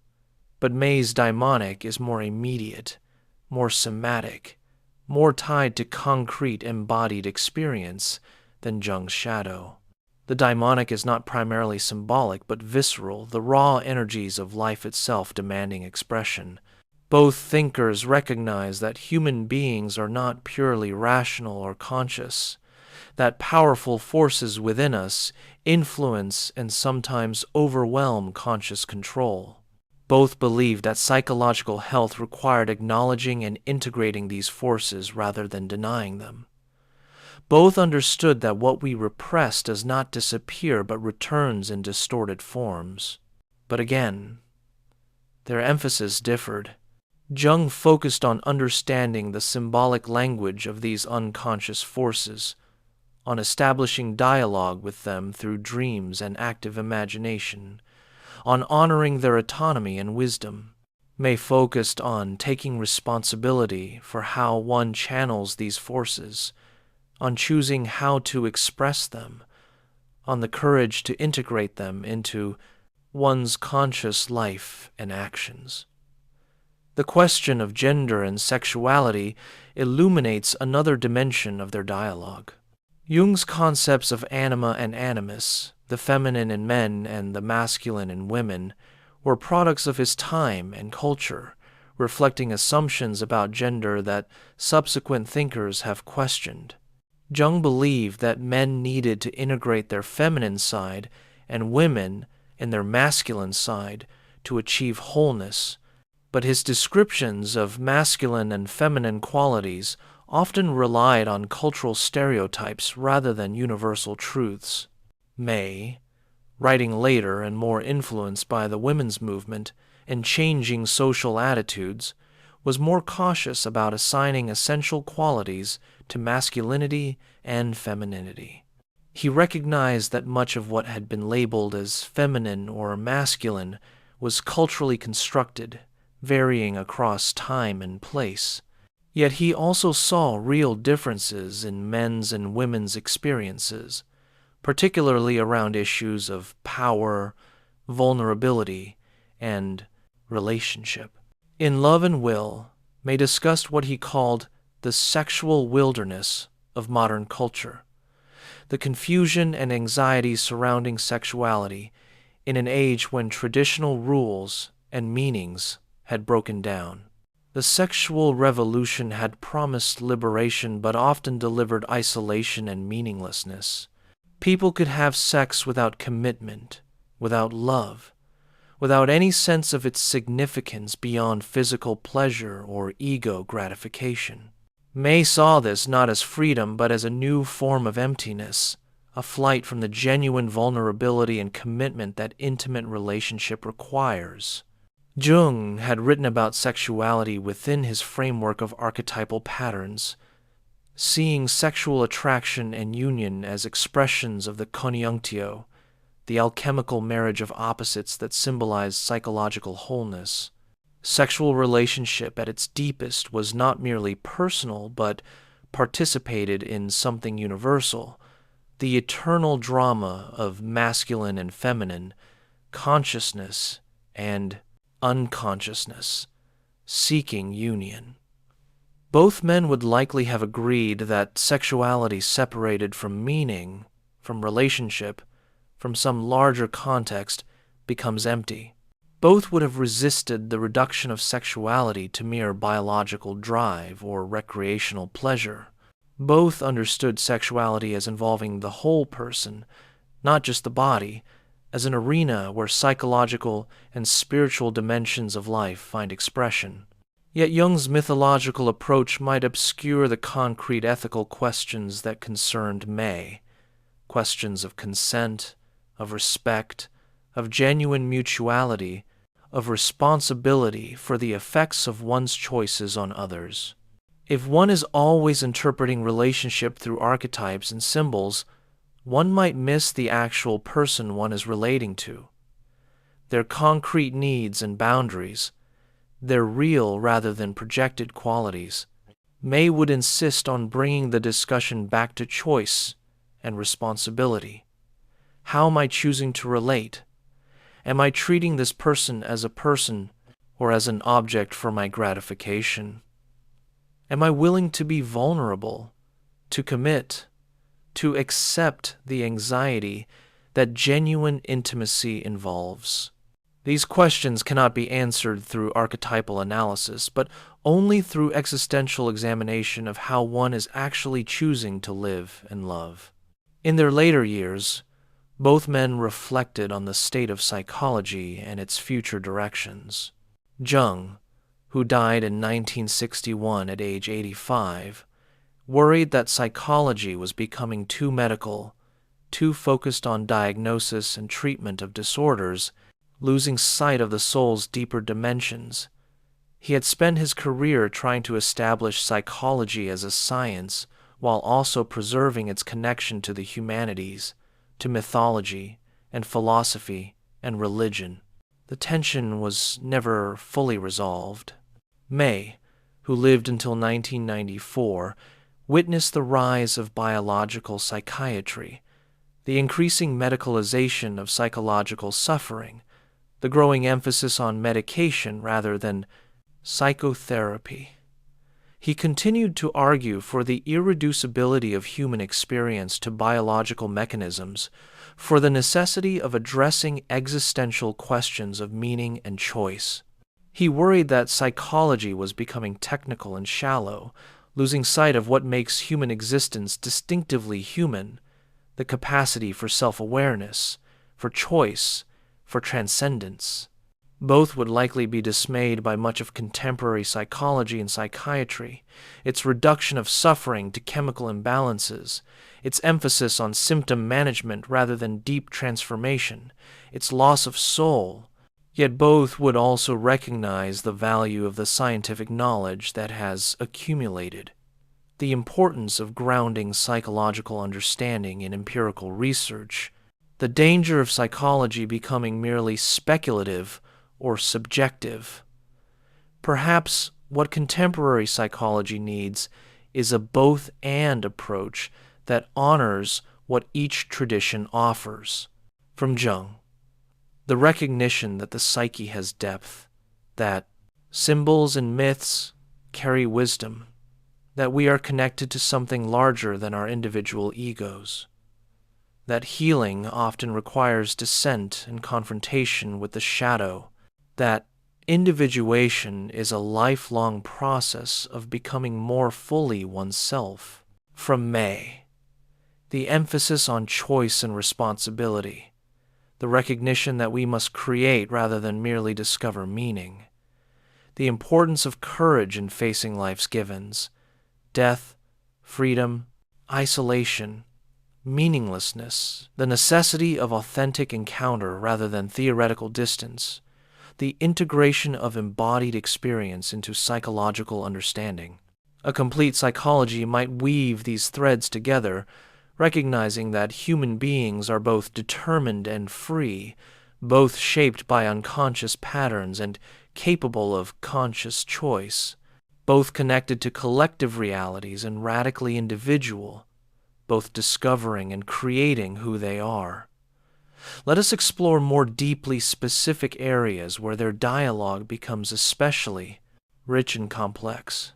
But May's daimonic is more immediate, more somatic, more tied to concrete embodied experience than Jung's shadow. The daimonic is not primarily symbolic but visceral, the raw energies of life itself demanding expression. Both thinkers recognize that human beings are not purely rational or conscious, that powerful forces within us influence and sometimes overwhelm conscious control. Both believed that psychological health required acknowledging and integrating these forces rather than denying them. Both understood that what we repress does not disappear but returns in distorted forms. But again, their emphasis differed. Jung focused on understanding the symbolic language of these unconscious forces, on establishing dialogue with them through dreams and active imagination, on honoring their autonomy and wisdom. May focused on taking responsibility for how one channels these forces, on choosing how to express them, on the courage to integrate them into one's conscious life and actions. The question of gender and sexuality illuminates another dimension of their dialogue. Jung's concepts of anima and animus, the feminine in men and the masculine in women, were products of his time and culture, reflecting assumptions about gender that subsequent thinkers have questioned. Jung believed that men needed to integrate their feminine side and women in their masculine side to achieve wholeness, but his descriptions of masculine and feminine qualities often relied on cultural stereotypes rather than universal truths. May, writing later and more influenced by the women's movement and changing social attitudes, was more cautious about assigning essential qualities to masculinity and femininity. He recognized that much of what had been labeled as feminine or masculine was culturally constructed, varying across time and place. Yet he also saw real differences in men's and women's experiences, particularly around issues of power, vulnerability, and relationship. In Love and Will, May discussed what he called the sexual wilderness of modern culture, the confusion and anxiety surrounding sexuality in an age when traditional rules and meanings had broken down. The sexual revolution had promised liberation but often delivered isolation and meaninglessness. People could have sex without commitment, without love, without any sense of its significance beyond physical pleasure or ego gratification. May saw this not as freedom but as a new form of emptiness, a flight from the genuine vulnerability and commitment that intimate relationship requires. Jung had written about sexuality within his framework of archetypal patterns, seeing sexual attraction and union as expressions of the conjunctio, the alchemical marriage of opposites that symbolized psychological wholeness. Sexual relationship at its deepest was not merely personal but participated in something universal, the eternal drama of masculine and feminine, consciousness and unconsciousness, seeking union. Both men would likely have agreed that sexuality separated from meaning, from relationship, from some larger context, becomes empty. Both would have resisted the reduction of sexuality to mere biological drive or recreational pleasure. Both understood sexuality as involving the whole person, not just the body, as an arena where psychological and spiritual dimensions of life find expression. Yet Jung's mythological approach might obscure the concrete ethical questions that concerned May, questions of consent, of respect, of genuine mutuality, of responsibility for the effects of one's choices on others. If one is always interpreting relationship through archetypes and symbols, one might miss the actual person one is relating to, their concrete needs and boundaries, their real rather than projected qualities. May would insist on bringing the discussion back to choice and responsibility. How am I choosing to relate? Am I treating this person as a person or as an object for my gratification? Am I willing to be vulnerable, to commit, to accept the anxiety that genuine intimacy involves? These questions cannot be answered through archetypal analysis, but only through existential examination of how one is actually choosing to live and love. In their later years, both men reflected on the state of psychology and its future directions. Jung, who died in 1961 at age 85, worried that psychology was becoming too medical, too focused on diagnosis and treatment of disorders, losing sight of the soul's deeper dimensions. He had spent his career trying to establish psychology as a science while also preserving its connection to the humanities, to mythology and philosophy and religion. The tension was never fully resolved. May, who lived until 1994, witnessed the rise of biological psychiatry, the increasing medicalization of psychological suffering, the growing emphasis on medication rather than psychotherapy. He continued to argue for the irreducibility of human experience to biological mechanisms, for the necessity of addressing existential questions of meaning and choice. He worried that psychology was becoming technical and shallow, losing sight of what makes human existence distinctively human, the capacity for self-awareness, for choice, for transcendence. Both would likely be dismayed by much of contemporary psychology and psychiatry, its reduction of suffering to chemical imbalances, its emphasis on symptom management rather than deep transformation, its loss of soul. Yet both would also recognize the value of the scientific knowledge that has accumulated, the importance of grounding psychological understanding in empirical research, the danger of psychology becoming merely speculative or subjective. Perhaps what contemporary psychology needs is a both-and approach that honors what each tradition offers. From Jung, the recognition that the psyche has depth, that symbols and myths carry wisdom, that we are connected to something larger than our individual egos, that healing often requires dissent and confrontation with the shadow, that individuation is a lifelong process of becoming more fully oneself. From May, the emphasis on choice and responsibility, the recognition that we must create rather than merely discover meaning, the importance of courage in facing life's givens, death, freedom, isolation, meaninglessness, the necessity of authentic encounter rather than theoretical distance, the integration of embodied experience into psychological understanding. A complete psychology might weave these threads together, recognizing that human beings are both determined and free, both shaped by unconscious patterns and capable of conscious choice, both connected to collective realities and radically individual, both discovering and creating who they are. Let us explore more deeply specific areas where their dialogue becomes especially rich and complex.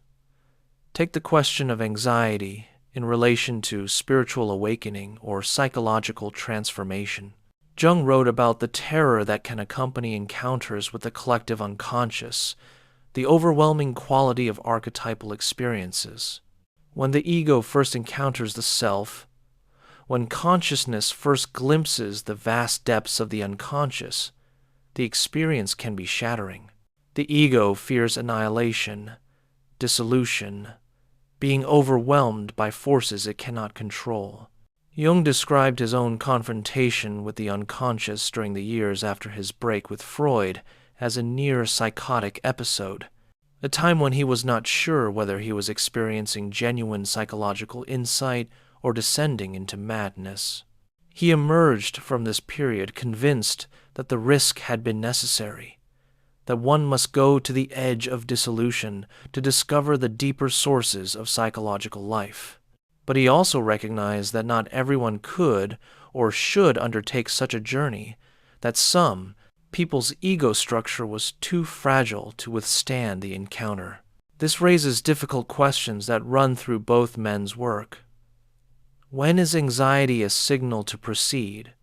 Take the question of anxiety in relation to spiritual awakening or psychological transformation. Jung wrote about the terror that can accompany encounters with the collective unconscious, the overwhelming quality of archetypal experiences. When the ego first encounters the self, when consciousness first glimpses the vast depths of the unconscious, the experience can be shattering. The ego fears annihilation, dissolution, being overwhelmed by forces it cannot control. Jung described his own confrontation with the unconscious during the years after his break with Freud as a near psychotic episode, a time when he was not sure whether he was experiencing genuine psychological insight or descending into madness. He emerged from this period convinced that the risk had been necessary, that one must go to the edge of dissolution to discover the deeper sources of psychological life. But he also recognized that not everyone could or should undertake such a journey, that some people's ego structure was too fragile to withstand the encounter. This raises difficult questions that run through both men's work. When is anxiety a signal to proceed,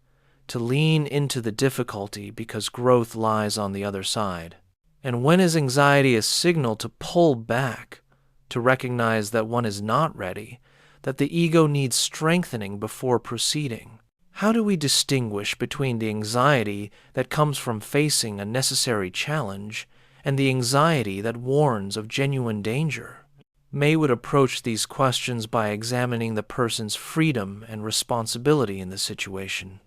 to lean into the difficulty because growth lies on the other side? And when is anxiety a signal to pull back, to recognize that one is not ready, that the ego needs strengthening before proceeding? How do we distinguish between the anxiety that comes from facing a necessary challenge and the anxiety that warns of genuine danger? May would approach these questions by examining the person's freedom and responsibility in the situation.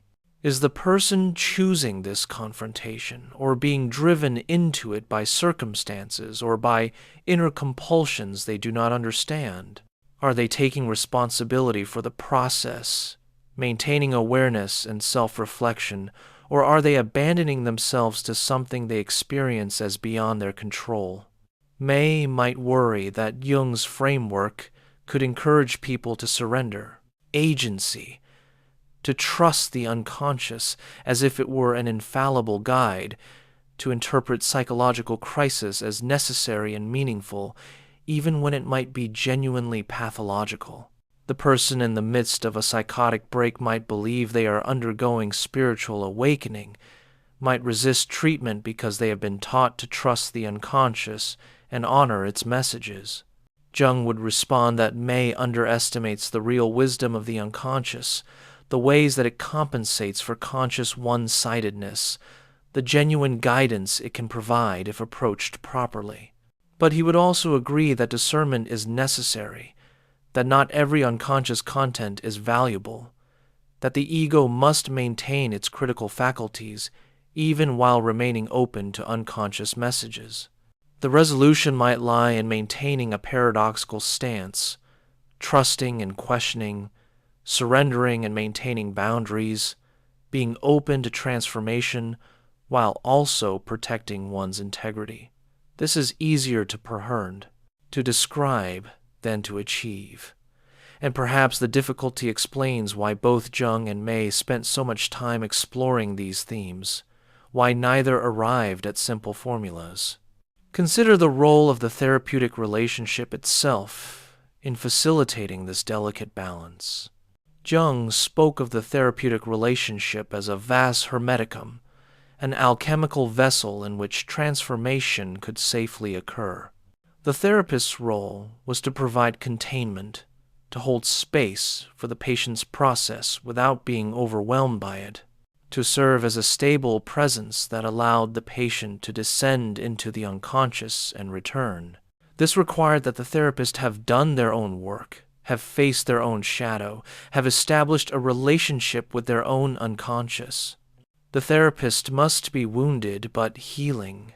Is the person choosing this confrontation or being driven into it by circumstances or by inner compulsions they do not understand? Are they taking responsibility for the process, maintaining awareness and self-reflection, or are they abandoning themselves to something they experience as beyond their control? May might worry that Jung's framework could encourage people to surrender agency, to trust the unconscious as if it were an infallible guide, to interpret psychological crisis as necessary and meaningful, even when it might be genuinely pathological. The person in the midst of a psychotic break might believe they are undergoing spiritual awakening, might resist treatment because they have been taught to trust the unconscious and honor its messages. Jung would respond that May underestimates the real wisdom of the unconscious, the ways that it compensates for conscious one-sidedness, the genuine guidance it can provide if approached properly. But he would also agree that discernment is necessary, that not every unconscious content is valuable, that the ego must maintain its critical faculties even while remaining open to unconscious messages. The resolution might lie in maintaining a paradoxical stance, trusting and questioning, surrendering and maintaining boundaries, being open to transformation while also protecting one's integrity. This is easier to prehend, to describe, than to achieve. And perhaps the difficulty explains why both Jung and May spent so much time exploring these themes, why neither arrived at simple formulas. Consider the role of the therapeutic relationship itself in facilitating this delicate balance. Jung spoke of the therapeutic relationship as a vas hermeticum, an alchemical vessel in which transformation could safely occur. The therapist's role was to provide containment, to hold space for the patient's process without being overwhelmed by it, to serve as a stable presence that allowed the patient to descend into the unconscious and return. This required that the therapist have done their own work, have faced their own shadow, have established a relationship with their own unconscious. The therapist must be wounded but healing,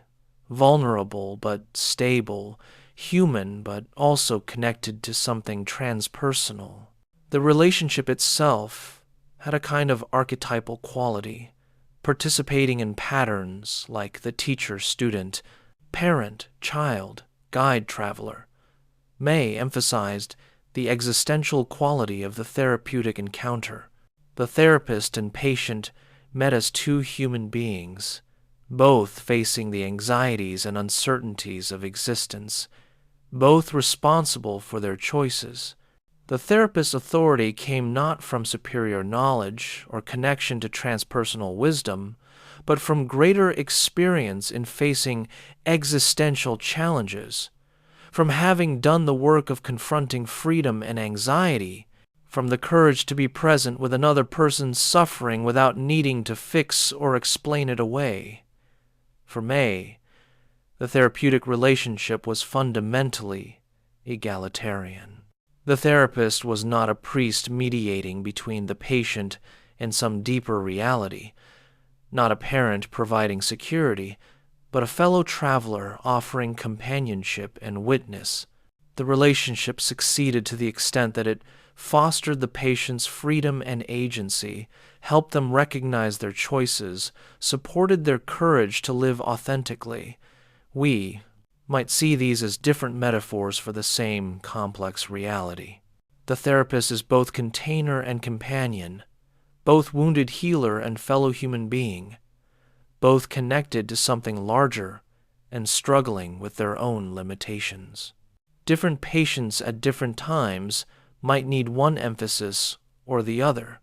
vulnerable but stable, human but also connected to something transpersonal. The relationship itself had a kind of archetypal quality, participating in patterns like the teacher-student, parent-child, guide-traveler. May emphasized the existential quality of the therapeutic encounter. The therapist and patient met as two human beings, both facing the anxieties and uncertainties of existence, both responsible for their choices. The therapist's authority came not from superior knowledge or connection to transpersonal wisdom, but from greater experience in facing existential challenges, from having done the work of confronting freedom and anxiety, from the courage to be present with another person's suffering without needing to fix or explain it away. For May, the therapeutic relationship was fundamentally egalitarian. The therapist was not a priest mediating between the patient and some deeper reality, not a parent providing security, but a fellow traveler offering companionship and witness. The relationship succeeded to the extent that it fostered the patient's freedom and agency, helped them recognize their choices, supported their courage to live authentically. We might see these as different metaphors for the same complex reality. The therapist is both container and companion, both wounded healer and fellow human being, both connected to something larger and struggling with their own limitations. Different patients at different times might need one emphasis or the other.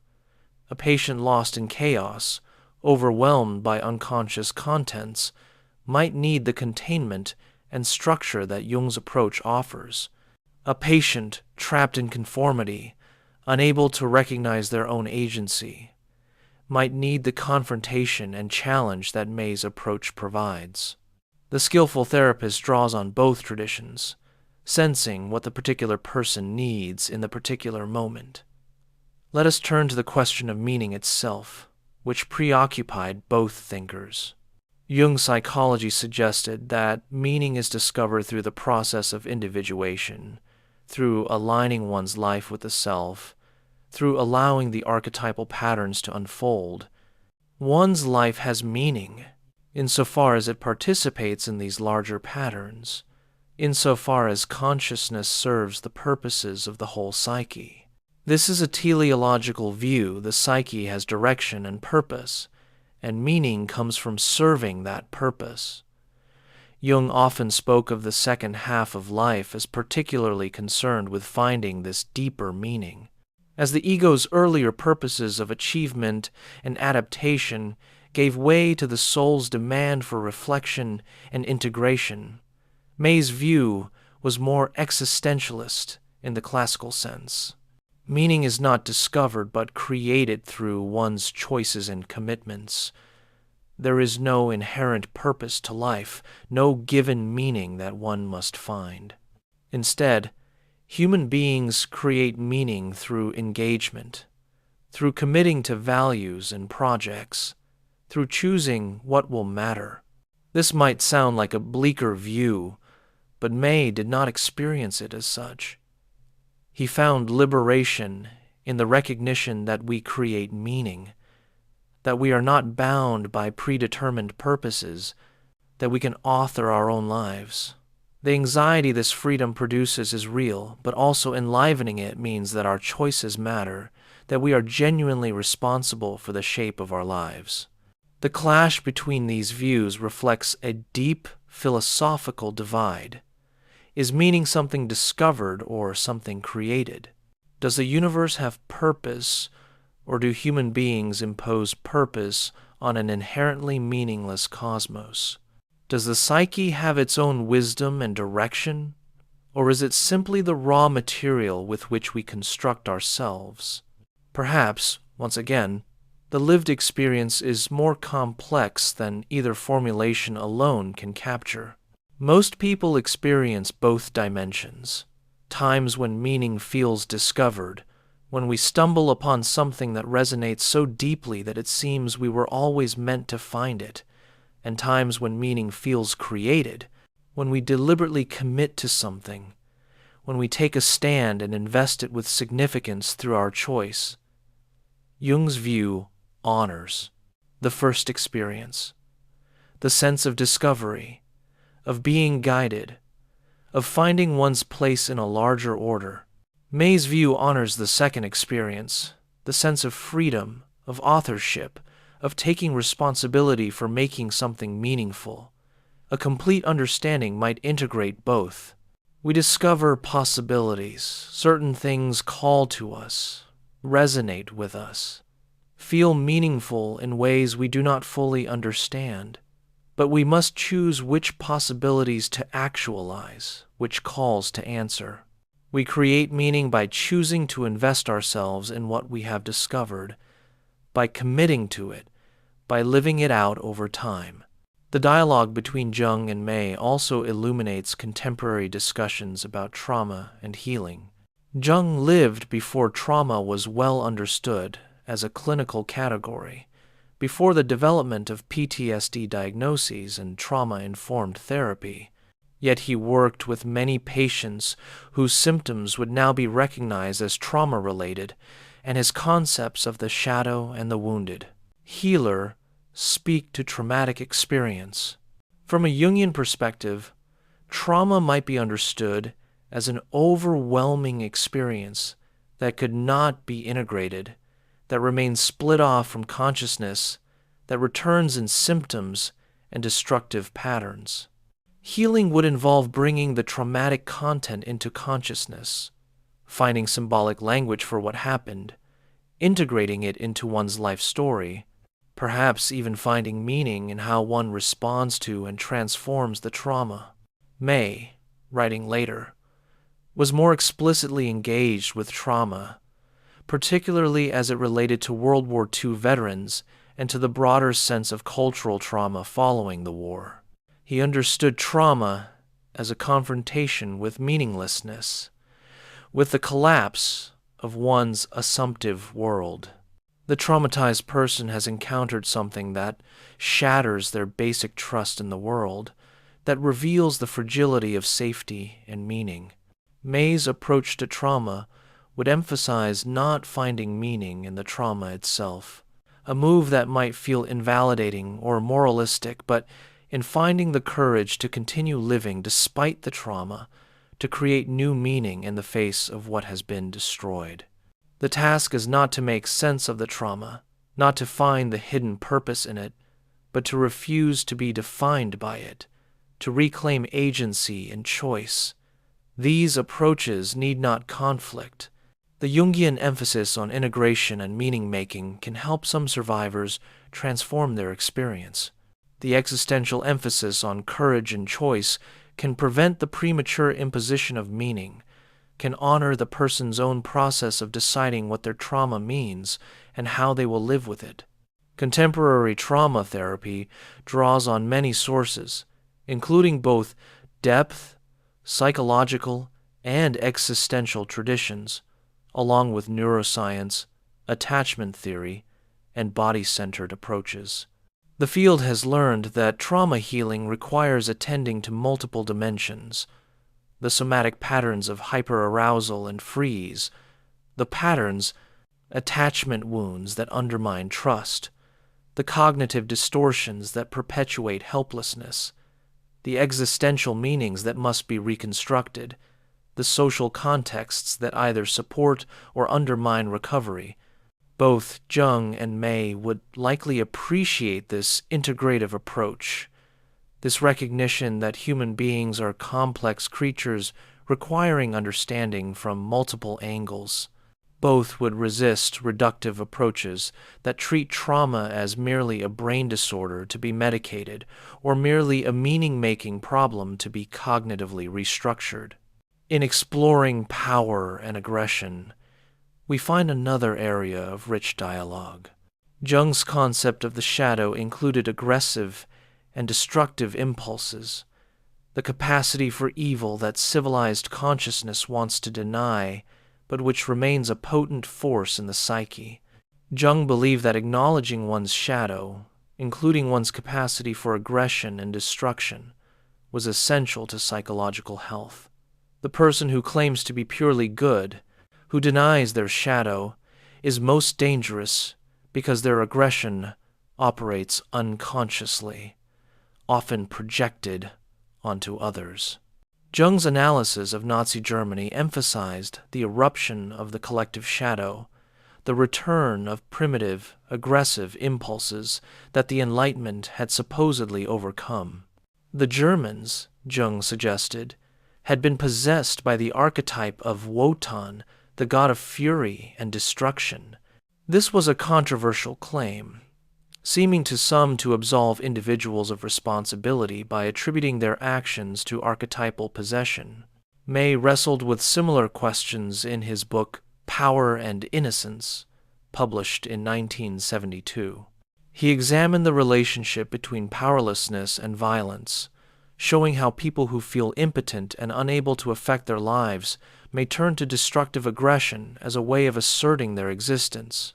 A patient lost in chaos, overwhelmed by unconscious contents, might need the containment and structure that Jung's approach offers. A patient trapped in conformity, unable to recognize their own agency, might need the confrontation and challenge that May's approach provides. The skillful therapist draws on both traditions, sensing what the particular person needs in the particular moment. Let us turn to the question of meaning itself, which preoccupied both thinkers. Jung's psychology suggested that meaning is discovered through the process of individuation, through aligning one's life with the self, through allowing the archetypal patterns to unfold. One's life has meaning insofar as it participates in these larger patterns, insofar as consciousness serves the purposes of the whole psyche. This is a teleological view. The psyche has direction and purpose, and meaning comes from serving that purpose. Jung often spoke of the second half of life as particularly concerned with finding this deeper meaning. As the ego's earlier purposes of achievement and adaptation gave way to the soul's demand for reflection and integration, May's view was more existentialist in the classical sense. Meaning is not discovered but created through one's choices and commitments. There is no inherent purpose to life, no given meaning that one must find. Instead, human beings create meaning through engagement, through committing to values and projects, through choosing what will matter. This might sound like a bleaker view, but May did not experience it as such. He found liberation in the recognition that we create meaning, that we are not bound by predetermined purposes, that we can author our own lives. The anxiety this freedom produces is real, but also enlivening it means that our choices matter, that we are genuinely responsible for the shape of our lives. The clash between these views reflects a deep philosophical divide. Is meaning something discovered or something created? Does the universe have purpose, or do human beings impose purpose on an inherently meaningless cosmos? Does the psyche have its own wisdom and direction, or is it simply the raw material with which we construct ourselves? Perhaps, once again, the lived experience is more complex than either formulation alone can capture. Most people experience both dimensions, times when meaning feels discovered, when we stumble upon something that resonates so deeply that it seems we were always meant to find it, and times when meaning feels created, when we deliberately commit to something, when we take a stand and invest it with significance through our choice. Jung's view honors the first experience, the sense of discovery, of being guided, of finding one's place in a larger order. May's view honors the second experience, the sense of freedom, of authorship, of taking responsibility for making something meaningful. A complete understanding might integrate both. We discover possibilities, certain things call to us, resonate with us, feel meaningful in ways we do not fully understand. But we must choose which possibilities to actualize, which calls to answer. We create meaning by choosing to invest ourselves in what we have discovered, by committing to it, by living it out over time. The dialogue between Jung and May also illuminates contemporary discussions about trauma and healing. Jung lived before trauma was well understood as a clinical category, before the development of PTSD diagnoses and trauma-informed therapy. Yet he worked with many patients whose symptoms would now be recognized as trauma-related, and his concepts of the shadow and the wounded healer speak to traumatic experience. From a Jungian perspective, trauma might be understood as an overwhelming experience that could not be integrated, that remains split off from consciousness, that returns in symptoms and destructive patterns. Healing would involve bringing the traumatic content into consciousness, finding symbolic language for what happened, integrating it into one's life story, perhaps even finding meaning in how one responds to and transforms the trauma. May, writing later, was more explicitly engaged with trauma, particularly as it related to World War II veterans and to the broader sense of cultural trauma following the war. He understood trauma as a confrontation with meaninglessness, with the collapse of one's assumptive world. The traumatized person has encountered something that shatters their basic trust in the world, that reveals the fragility of safety and meaning. May's approach to trauma would emphasize not finding meaning in the trauma itself, a move that might feel invalidating or moralistic, but in finding the courage to continue living despite the trauma, to create new meaning in the face of what has been destroyed. The task is not to make sense of the trauma, not to find the hidden purpose in it, but to refuse to be defined by it, to reclaim agency and choice. These approaches need not conflict. The Jungian emphasis on integration and meaning-making can help some survivors transform their experience. The existential emphasis on courage and choice can prevent the premature imposition of meaning, can honor the person's own process of deciding what their trauma means and how they will live with it. Contemporary trauma therapy draws on many sources, including both depth, psychological, and existential traditions, along with neuroscience, attachment theory, and body-centered approaches. The field has learned that trauma healing requires attending to multiple dimensions: the somatic patterns of hyperarousal and freeze, the patterns, attachment wounds that undermine trust, the cognitive distortions that perpetuate helplessness, the existential meanings that must be reconstructed, the social contexts that either support or undermine recovery. Both Jung and May would likely appreciate this integrative approach, this recognition that human beings are complex creatures requiring understanding from multiple angles. Both would resist reductive approaches that treat trauma as merely a brain disorder to be medicated or merely a meaning-making problem to be cognitively restructured. In exploring power and aggression, we find another area of rich dialogue. Jung's concept of the shadow included aggressive and destructive impulses, the capacity for evil that civilized consciousness wants to deny, but which remains a potent force in the psyche. Jung believed that acknowledging one's shadow, including one's capacity for aggression and destruction, was essential to psychological health. The person who claims to be purely good, who denies their shadow, is most dangerous because their aggression operates unconsciously, often projected onto others. Jung's analysis of Nazi Germany emphasized the eruption of the collective shadow, the return of primitive, aggressive impulses that the Enlightenment had supposedly overcome. The Germans, Jung suggested, had been possessed by the archetype of Wotan, the god of fury and destruction. This was a controversial claim, seeming to some to absolve individuals of responsibility by attributing their actions to archetypal possession. May wrestled with similar questions in his book Power and Innocence, published in 1972. He examined the relationship between powerlessness and violence, showing how people who feel impotent and unable to affect their lives may turn to destructive aggression as a way of asserting their existence.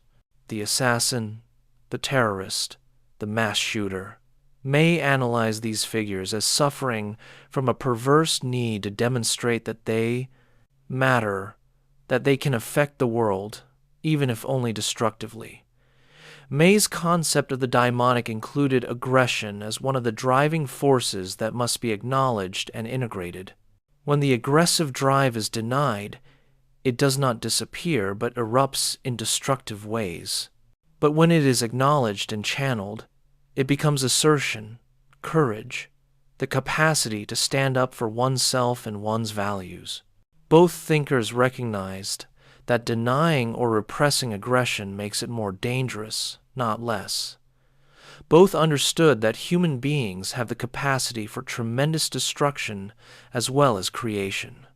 The assassin, the terrorist, the mass shooter. May analyze these figures as suffering from a perverse need to demonstrate that they matter, that they can affect the world, even if only destructively. May's concept of the daimonic included aggression as one of the driving forces that must be acknowledged and integrated. When the aggressive drive is denied, it does not disappear but erupts in destructive ways. But when it is acknowledged and channeled, it becomes assertion, courage, the capacity to stand up for oneself and one's values. Both thinkers recognized that denying or repressing aggression makes it more dangerous, not less. Both understood that human beings have the capacity for tremendous destruction as well as creation.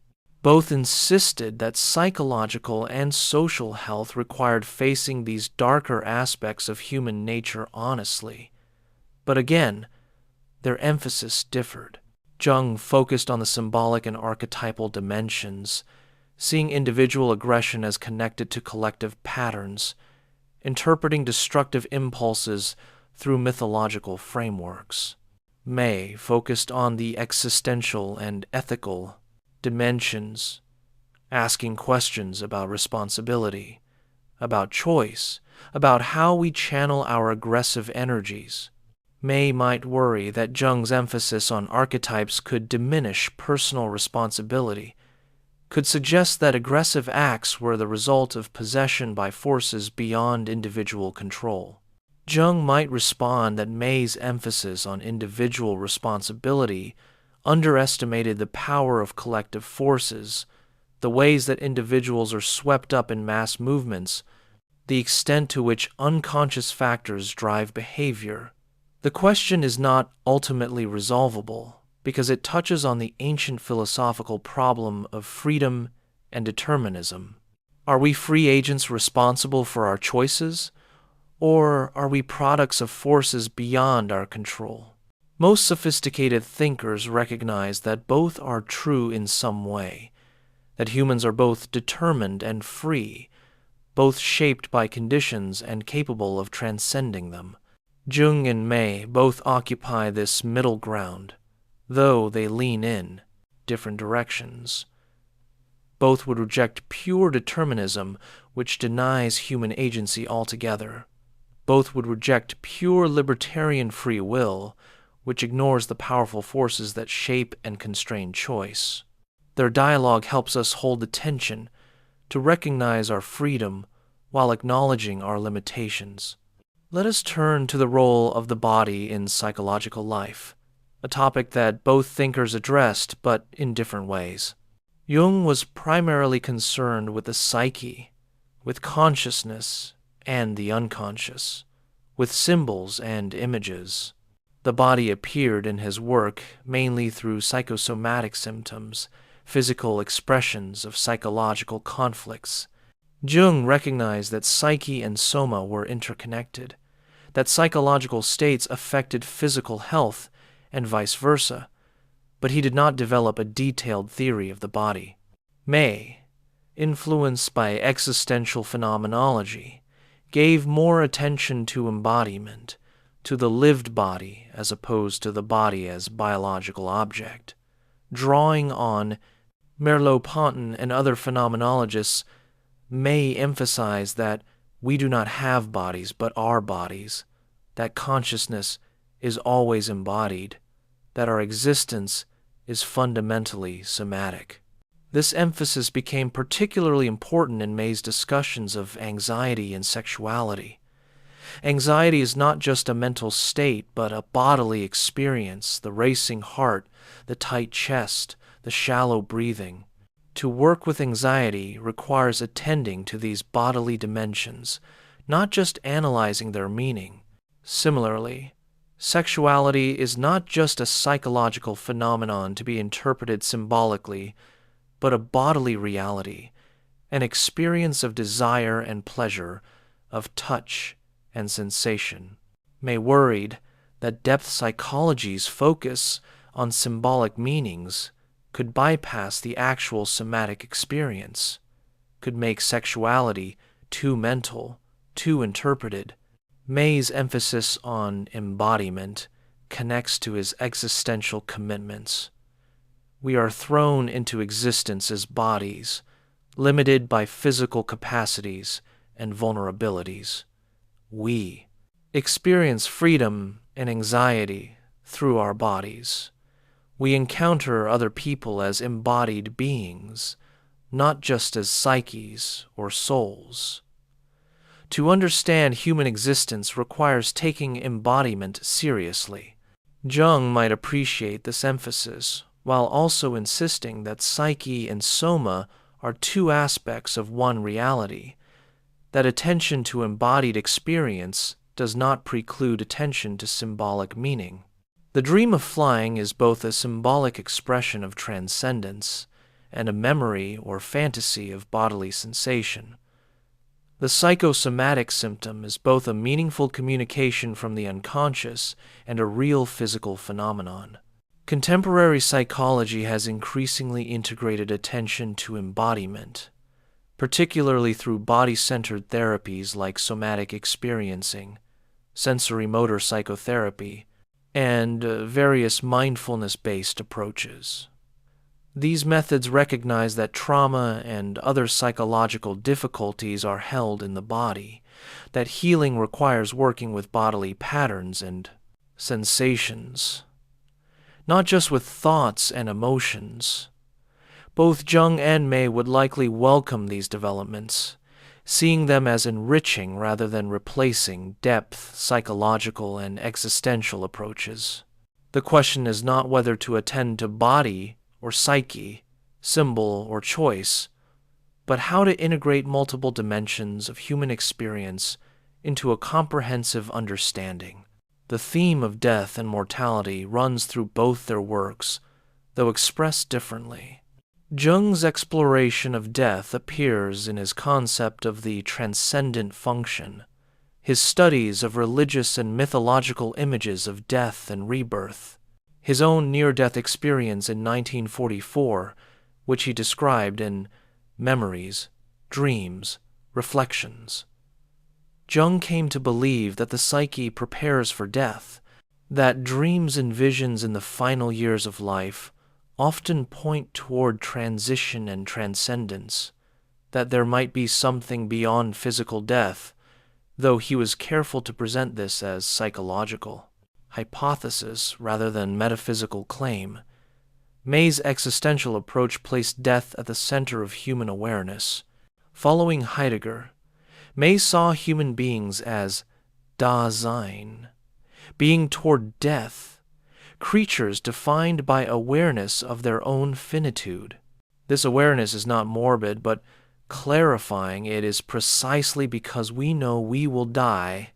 Both insisted that psychological and social health required facing these darker aspects of human nature honestly. But again, their emphasis differed. Jung focused on the symbolic and archetypal dimensions, seeing individual aggression as connected to collective patterns, interpreting destructive impulses through mythological frameworks. May focused on the existential and ethical dimensions, asking questions about responsibility, about choice, about how we channel our aggressive energies. May might worry that Jung's emphasis on archetypes could diminish personal responsibility, could suggest that aggressive acts were the result of possession by forces beyond individual control. Jung might respond that May's emphasis on individual responsibility underestimated the power of collective forces, the ways that individuals are swept up in mass movements, the extent to which unconscious factors drive behavior. The question is not ultimately resolvable because it touches on the ancient philosophical problem of freedom and determinism. Are we free agents responsible for our choices, or are we products of forces beyond our control? Most sophisticated thinkers recognize that both are true in some way, that humans are both determined and free, both shaped by conditions and capable of transcending them. Jung and May both occupy this middle ground, though they lean in different directions. Both would reject pure determinism, which denies human agency altogether. Both would reject pure libertarian free will, which ignores the powerful forces that shape and constrain choice. Their dialogue helps us hold the tension, to recognize our freedom while acknowledging our limitations. Let us turn to the role of the body in psychological life, a topic that both thinkers addressed, but in different ways. Jung was primarily concerned with the psyche, with consciousness and the unconscious, with symbols and images. The body appeared in his work mainly through psychosomatic symptoms, physical expressions of psychological conflicts. Jung recognized that psyche and soma were interconnected, that psychological states affected physical health and vice versa, but he did not develop a detailed theory of the body. May, influenced by existential phenomenology, gave more attention to embodiment, to the lived body as opposed to the body as biological object. Drawing on Merleau-Ponty and other phenomenologists, May emphasized that we do not have bodies but are bodies, that consciousness is always embodied, that our existence is fundamentally somatic. This emphasis became particularly important in May's discussions of anxiety and sexuality. Anxiety is not just a mental state, but a bodily experience, the racing heart, the tight chest, the shallow breathing. To work with anxiety requires attending to these bodily dimensions, not just analyzing their meaning. Similarly, sexuality is not just a psychological phenomenon to be interpreted symbolically, but a bodily reality, an experience of desire and pleasure, of touch and sensation. May worried that depth psychology's focus on symbolic meanings could bypass the actual somatic experience, could make sexuality too mental, too interpreted. May's emphasis on embodiment connects to his existential commitments. We are thrown into existence as bodies, limited by physical capacities and vulnerabilities. We experience freedom and anxiety through our bodies. We encounter other people as embodied beings, not just as psyches or souls. To understand human existence requires taking embodiment seriously. Jung might appreciate this emphasis, while also insisting that psyche and soma are two aspects of one reality, that attention to embodied experience does not preclude attention to symbolic meaning. The dream of flying is both a symbolic expression of transcendence and a memory or fantasy of bodily sensation. The psychosomatic symptom is both a meaningful communication from the unconscious and a real physical phenomenon. Contemporary psychology has increasingly integrated attention to embodiment, particularly through body-centered therapies like somatic experiencing, sensory-motor psychotherapy, and various mindfulness-based approaches. These methods recognize that trauma and other psychological difficulties are held in the body, that healing requires working with bodily patterns and sensations, not just with thoughts and emotions. Both Jung and May would likely welcome these developments, seeing them as enriching rather than replacing depth, psychological, and existential approaches. The question is not whether to attend to body or psyche, symbol or choice, but how to integrate multiple dimensions of human experience into a comprehensive understanding. The theme of death and mortality runs through both their works, though expressed differently. Jung's exploration of death appears in his concept of the transcendent function, his studies of religious and mythological images of death and rebirth, his own near-death experience in 1944, which he described in Memories, Dreams, Reflections. Jung came to believe that the psyche prepares for death, that dreams and visions in the final years of life often point toward transition and transcendence, that there might be something beyond physical death, though he was careful to present this as psychological hypothesis rather than metaphysical claim. May's existential approach placed death at the center of human awareness. Following Heidegger, May saw human beings as Dasein, being toward death, creatures defined by awareness of their own finitude. This awareness is not morbid, but clarifying it is precisely because we know we will die,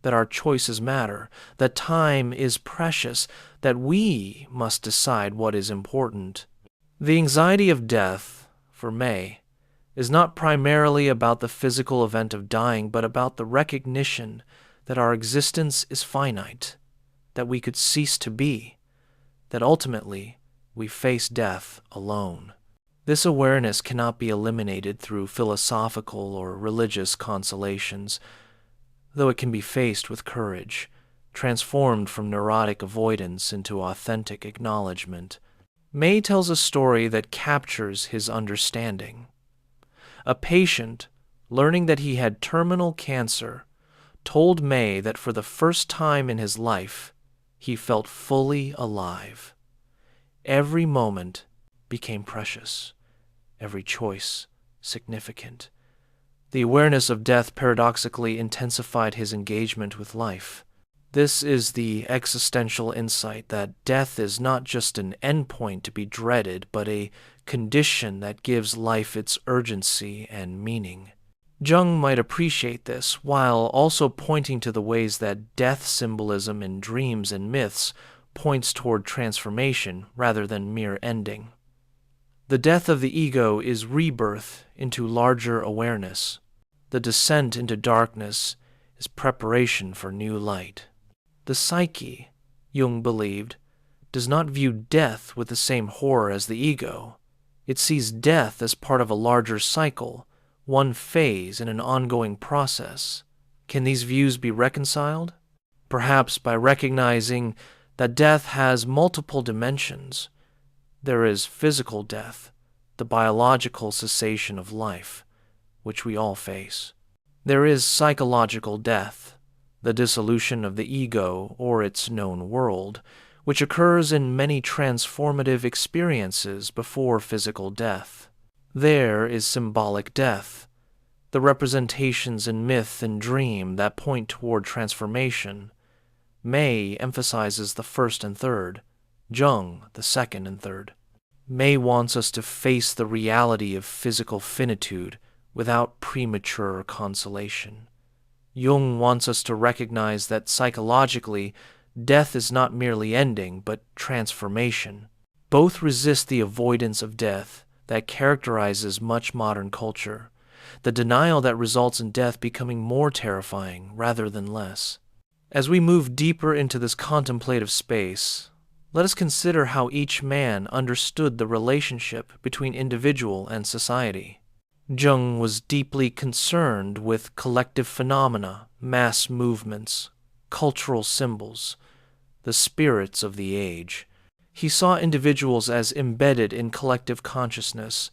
that our choices matter, that time is precious, that we must decide what is important. The anxiety of death, for May, is not primarily about the physical event of dying, but about the recognition that our existence is finite, that we could cease to be, that ultimately we face death alone. This awareness cannot be eliminated through philosophical or religious consolations, though it can be faced with courage, transformed from neurotic avoidance into authentic acknowledgement. May tells a story that captures his understanding. A patient, learning that he had terminal cancer, told May that for the first time in his life, he felt fully alive. Every moment became precious, every choice significant. The awareness of death paradoxically intensified his engagement with life. This is the existential insight that death is not just an endpoint to be dreaded, but a condition that gives life its urgency and meaning. Jung might appreciate this, while also pointing to the ways that death symbolism in dreams and myths points toward transformation rather than mere ending. The death of the ego is rebirth into larger awareness. The descent into darkness is preparation for new light. The psyche, Jung believed, does not view death with the same horror as the ego. It sees death as part of a larger cycle, one phase in an ongoing process. Can these views be reconciled? Perhaps by recognizing that death has multiple dimensions. There is physical death, the biological cessation of life, which we all face. There is psychological death, the dissolution of the ego or its known world, which occurs in many transformative experiences before physical death. There is symbolic death, the representations in myth and dream that point toward transformation. May emphasizes the first and third, Jung the second and third. May wants us to face the reality of physical finitude without premature consolation. Jung wants us to recognize that psychologically, death is not merely ending, but transformation. Both resist the avoidance of death that characterizes much modern culture, the denial that results in death becoming more terrifying rather than less. As we move deeper into this contemplative space, let us consider how each man understood the relationship between individual and society. Jung was deeply concerned with collective phenomena, mass movements, cultural symbols, the spirits of the age. He saw individuals as embedded in collective consciousness,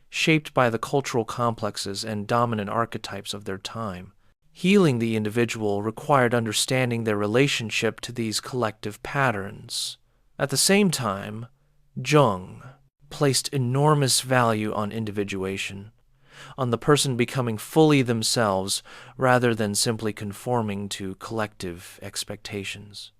shaped by the cultural complexes and dominant archetypes of their time. Healing the individual required understanding their relationship to these collective patterns. At the same time, Jung placed enormous value on individuation, on the person becoming fully themselves rather than simply conforming to collective expectations.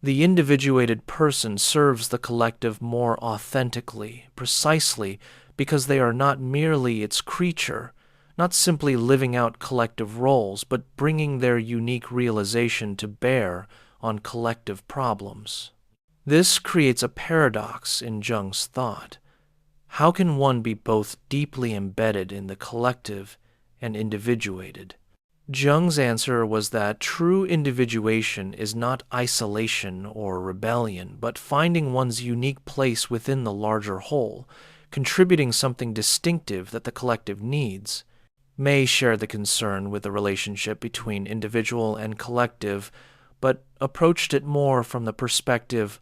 The individuated person serves the collective more authentically, precisely because they are not merely its creature, not simply living out collective roles, but bringing their unique realization to bear on collective problems. This creates a paradox in Jung's thought. How can one be both deeply embedded in the collective and individuated? Jung's answer was that true individuation is not isolation or rebellion, but finding one's unique place within the larger whole, contributing something distinctive that the collective needs. May shared the concern with the relationship between individual and collective, but approached it more from the perspective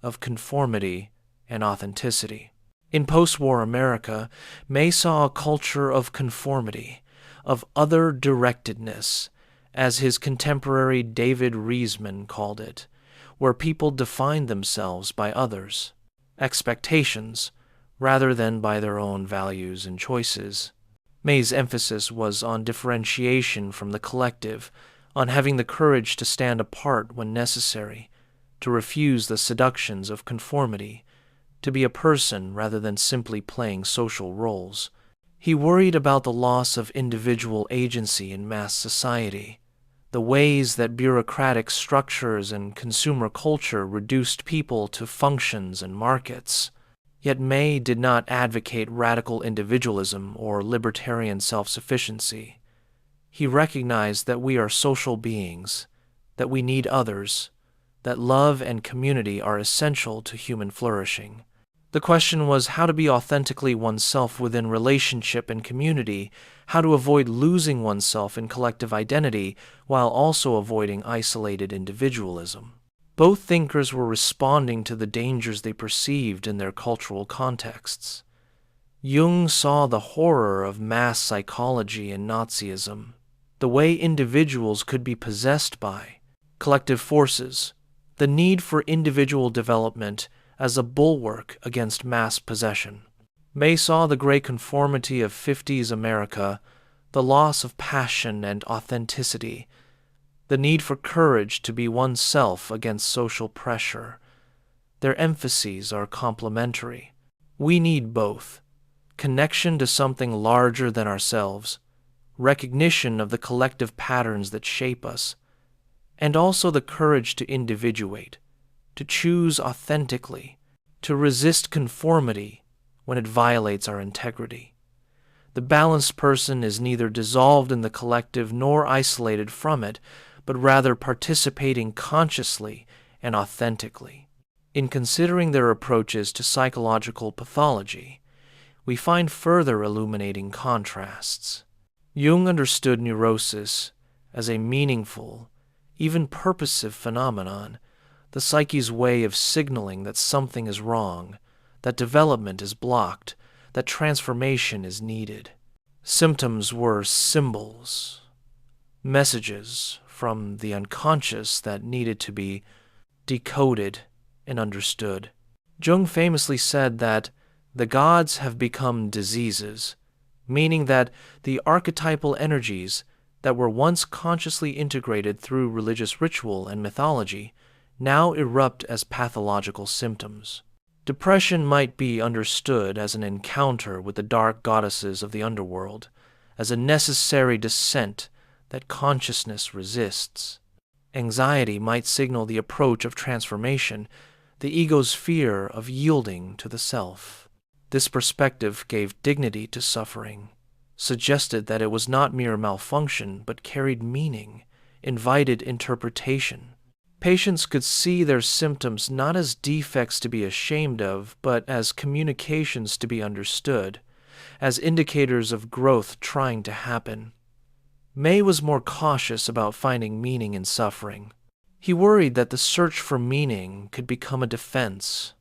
of conformity and authenticity. In post-war America, May saw a culture of conformity, of other-directedness, as his contemporary David Riesman called it, where people defined themselves by others' expectations rather than by their own values and choices. May's emphasis was on differentiation from the collective, on having the courage to stand apart when necessary, to refuse the seductions of conformity, to be a person rather than simply playing social roles. He worried about the loss of individual agency in mass society, the ways that bureaucratic structures and consumer culture reduced people to functions and markets. Yet May did not advocate radical individualism or libertarian self-sufficiency. He recognized that we are social beings, that we need others, that love and community are essential to human flourishing. The question was how to be authentically oneself within relationship and community, how to avoid losing oneself in collective identity while also avoiding isolated individualism. Both thinkers were responding to the dangers they perceived in their cultural contexts. Jung saw the horror of mass psychology and Nazism, the way individuals could be possessed by collective forces, the need for individual development as a bulwark against mass possession. May saw the gray conformity of 50s America, the loss of passion and authenticity, the need for courage to be oneself against social pressure. Their emphases are complementary. We need both: connection to something larger than ourselves, recognition of the collective patterns that shape us, and also the courage to individuate, to choose authentically, to resist conformity when it violates our integrity. The balanced person is neither dissolved in the collective nor isolated from it, but rather participating consciously and authentically. In considering their approaches to psychological pathology, we find further illuminating contrasts. Jung understood neurosis as a meaningful, even purposive phenomenon, the psyche's way of signaling that something is wrong, that development is blocked, that transformation is needed. Symptoms were symbols, messages from the unconscious that needed to be decoded and understood. Jung famously said that the gods have become diseases, meaning that the archetypal energies that were once consciously integrated through religious ritual and mythology now erupt as pathological symptoms. Depression might be understood as an encounter with the dark goddesses of the underworld, as a necessary descent that consciousness resists. Anxiety might signal the approach of transformation, the ego's fear of yielding to the self. This perspective gave dignity to suffering, suggested that it was not mere malfunction but carried meaning, invited interpretation. Patients could see their symptoms not as defects to be ashamed of, but as communications to be understood, as indicators of growth trying to happen. May was more cautious about finding meaning in suffering. He worried that the search for meaning could become a defense,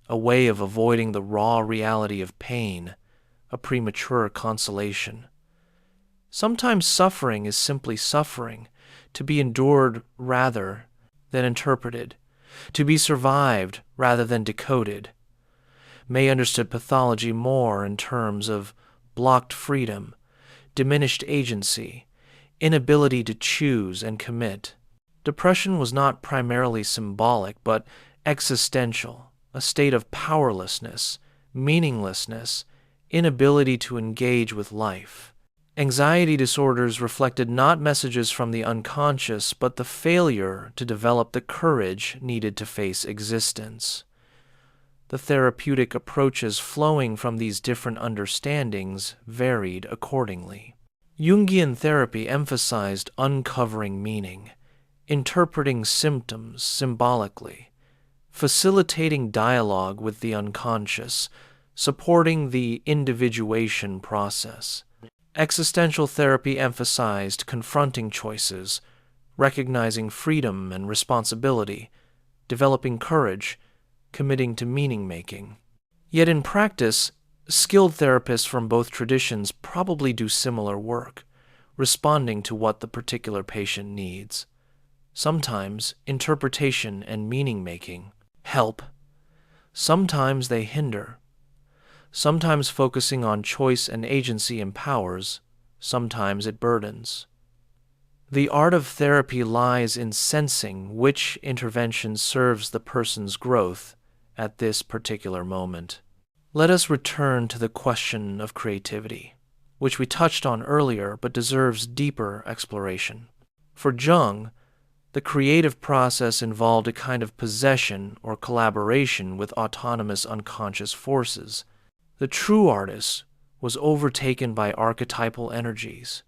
a way of avoiding the raw reality of pain, a premature consolation. Sometimes suffering is simply suffering, to be endured rather than interpreted, to be survived rather than decoded. May understood pathology more in terms of blocked freedom, diminished agency, inability to choose and commit. Depression was not primarily symbolic, but existential, a state of powerlessness, meaninglessness, inability to engage with life. Anxiety disorders reflected not messages from the unconscious, but the failure to develop the courage needed to face existence. The therapeutic approaches flowing from these different understandings varied accordingly. Jungian therapy emphasized uncovering meaning, interpreting symptoms symbolically, facilitating dialogue with the unconscious, supporting the individuation process. Existential therapy emphasized confronting choices, recognizing freedom and responsibility, developing courage, committing to meaning-making. Yet in practice, skilled therapists from both traditions probably do similar work, responding to what the particular patient needs. Sometimes interpretation and meaning-making help. Sometimes they hinder. Sometimes focusing on choice and agency empowers, sometimes it burdens. The art of therapy lies in sensing which intervention serves the person's growth at this particular moment. Let us return to the question of creativity, which we touched on earlier but deserves deeper exploration. For Jung, the creative process involved a kind of possession or collaboration with autonomous unconscious forces. The true artist was overtaken by archetypal energies,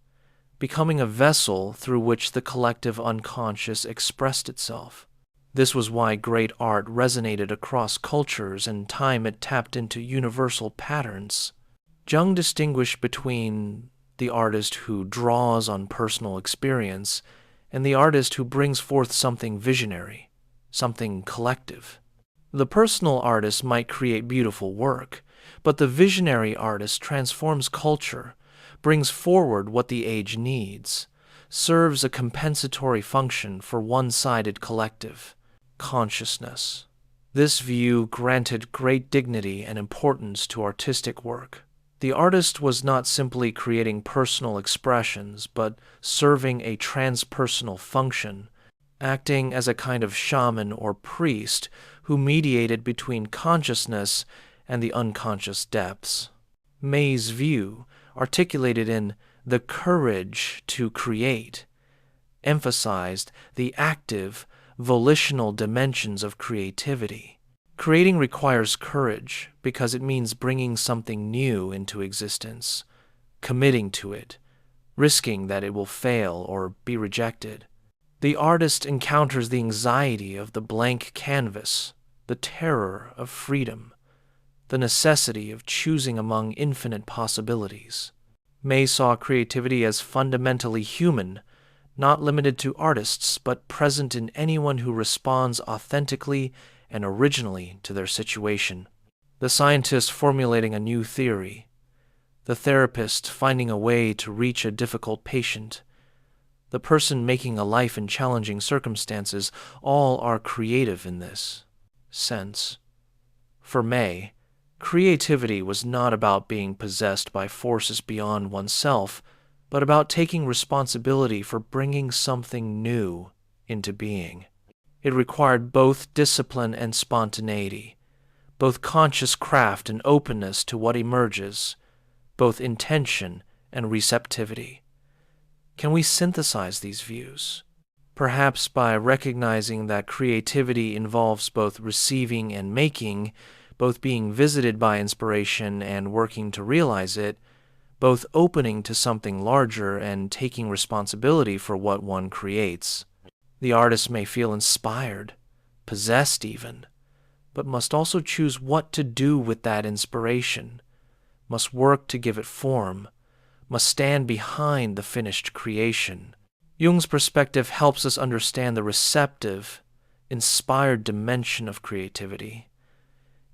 becoming a vessel through which the collective unconscious expressed itself. This was why great art resonated across cultures and time. It tapped into universal patterns. Jung distinguished between the artist who draws on personal experience and the artist who brings forth something visionary, something collective. The personal artist might create beautiful work, but the visionary artist transforms culture, brings forward what the age needs, serves a compensatory function for one-sided collective consciousness. This view granted great dignity and importance to artistic work. The artist was not simply creating personal expressions, but serving a transpersonal function, acting as a kind of shaman or priest who mediated between consciousness and the unconscious depths. May's view, articulated in The Courage to Create, emphasized the active, volitional dimensions of creativity. Creating requires courage because it means bringing something new into existence, committing to it, risking that it will fail or be rejected. The artist encounters the anxiety of the blank canvas, the terror of freedom, the necessity of choosing among infinite possibilities. May saw creativity as fundamentally human, not limited to artists, but present in anyone who responds authentically and originally to their situation. The scientist formulating a new theory, the therapist finding a way to reach a difficult patient, the person making a life in challenging circumstances, all are creative in this sense. For May, creativity was not about being possessed by forces beyond oneself, but about taking responsibility for bringing something new into being. It required both discipline and spontaneity, both conscious craft and openness to what emerges, both intention and receptivity. Can we synthesize these views? Perhaps by recognizing that creativity involves both receiving and making, both being visited by inspiration and working to realize it, both opening to something larger and taking responsibility for what one creates. The artist may feel inspired, possessed even, but must also choose what to do with that inspiration, must work to give it form, must stand behind the finished creation. Jung's perspective helps us understand the receptive, inspired dimension of creativity,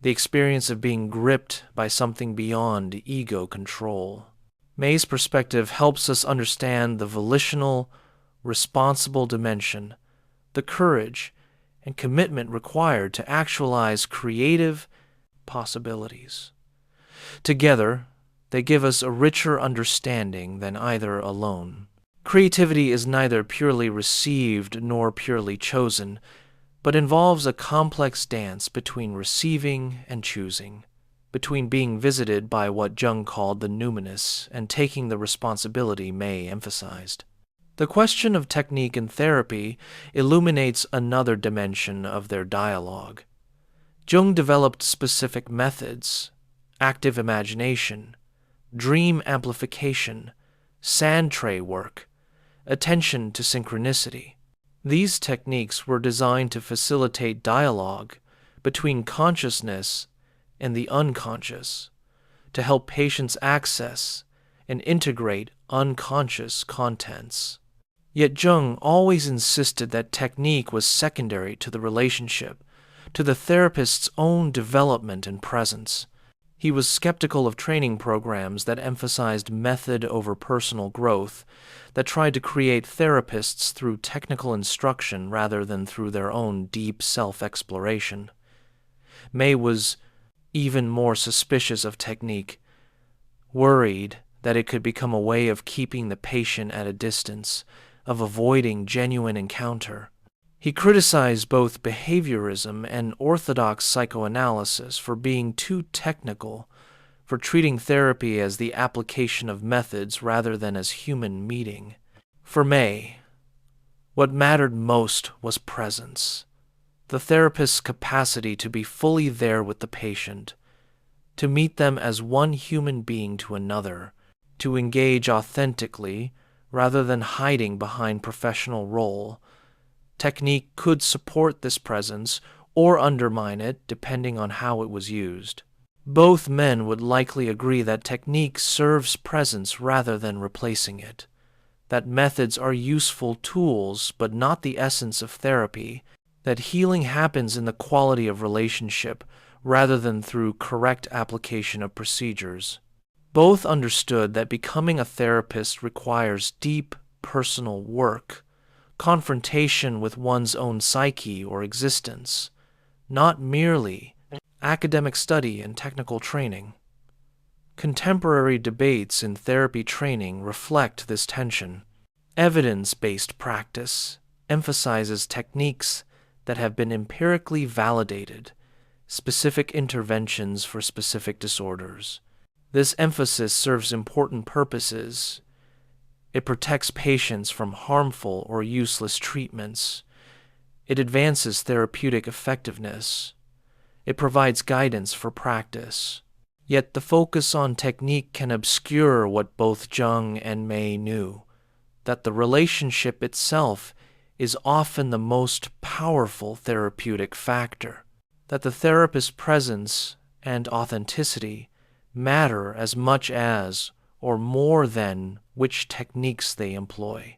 the experience of being gripped by something beyond ego control. May's perspective helps us understand the volitional, responsible dimension, the courage and commitment required to actualize creative possibilities. Together, they give us a richer understanding than either alone. Creativity is neither purely received nor purely chosen, but involves a complex dance between receiving and choosing, between being visited by what Jung called the numinous and taking the responsibility May emphasized. The question of technique in therapy illuminates another dimension of their dialogue. Jung developed specific methods: active imagination, dream amplification, sand tray work, attention to synchronicity. These techniques were designed to facilitate dialogue between consciousness and the unconscious, to help patients access and integrate unconscious contents. Yet Jung always insisted that technique was secondary to the relationship, to the therapist's own development and presence. He was skeptical of training programs that emphasized method over personal growth, that tried to create therapists through technical instruction rather than through their own deep self-exploration. May was even more suspicious of technique, worried that it could become a way of keeping the patient at a distance, of avoiding genuine encounter. He criticized both behaviorism and orthodox psychoanalysis for being too technical, for treating therapy as the application of methods rather than as human meeting. For May, what mattered most was presence, the therapist's capacity to be fully there with the patient, to meet them as one human being to another, to engage authentically rather than hiding behind professional role. Technique could support this presence or undermine it depending on how it was used. Both men would likely agree that technique serves presence rather than replacing it, that methods are useful tools but not the essence of therapy, that healing happens in the quality of relationship rather than through correct application of procedures. Both understood that becoming a therapist requires deep personal work, confrontation with one's own psyche or existence, not merely academic study and technical training. Contemporary debates in therapy training reflect this tension. Evidence-based practice emphasizes techniques that have been empirically validated, specific interventions for specific disorders. This emphasis serves important purposes. It protects patients from harmful or useless treatments. It advances therapeutic effectiveness. It provides guidance for practice. Yet the focus on technique can obscure what both Jung and May knew, that the relationship itself is often the most powerful therapeutic factor, that the therapist's presence and authenticity matter as much as or more than which techniques they employ,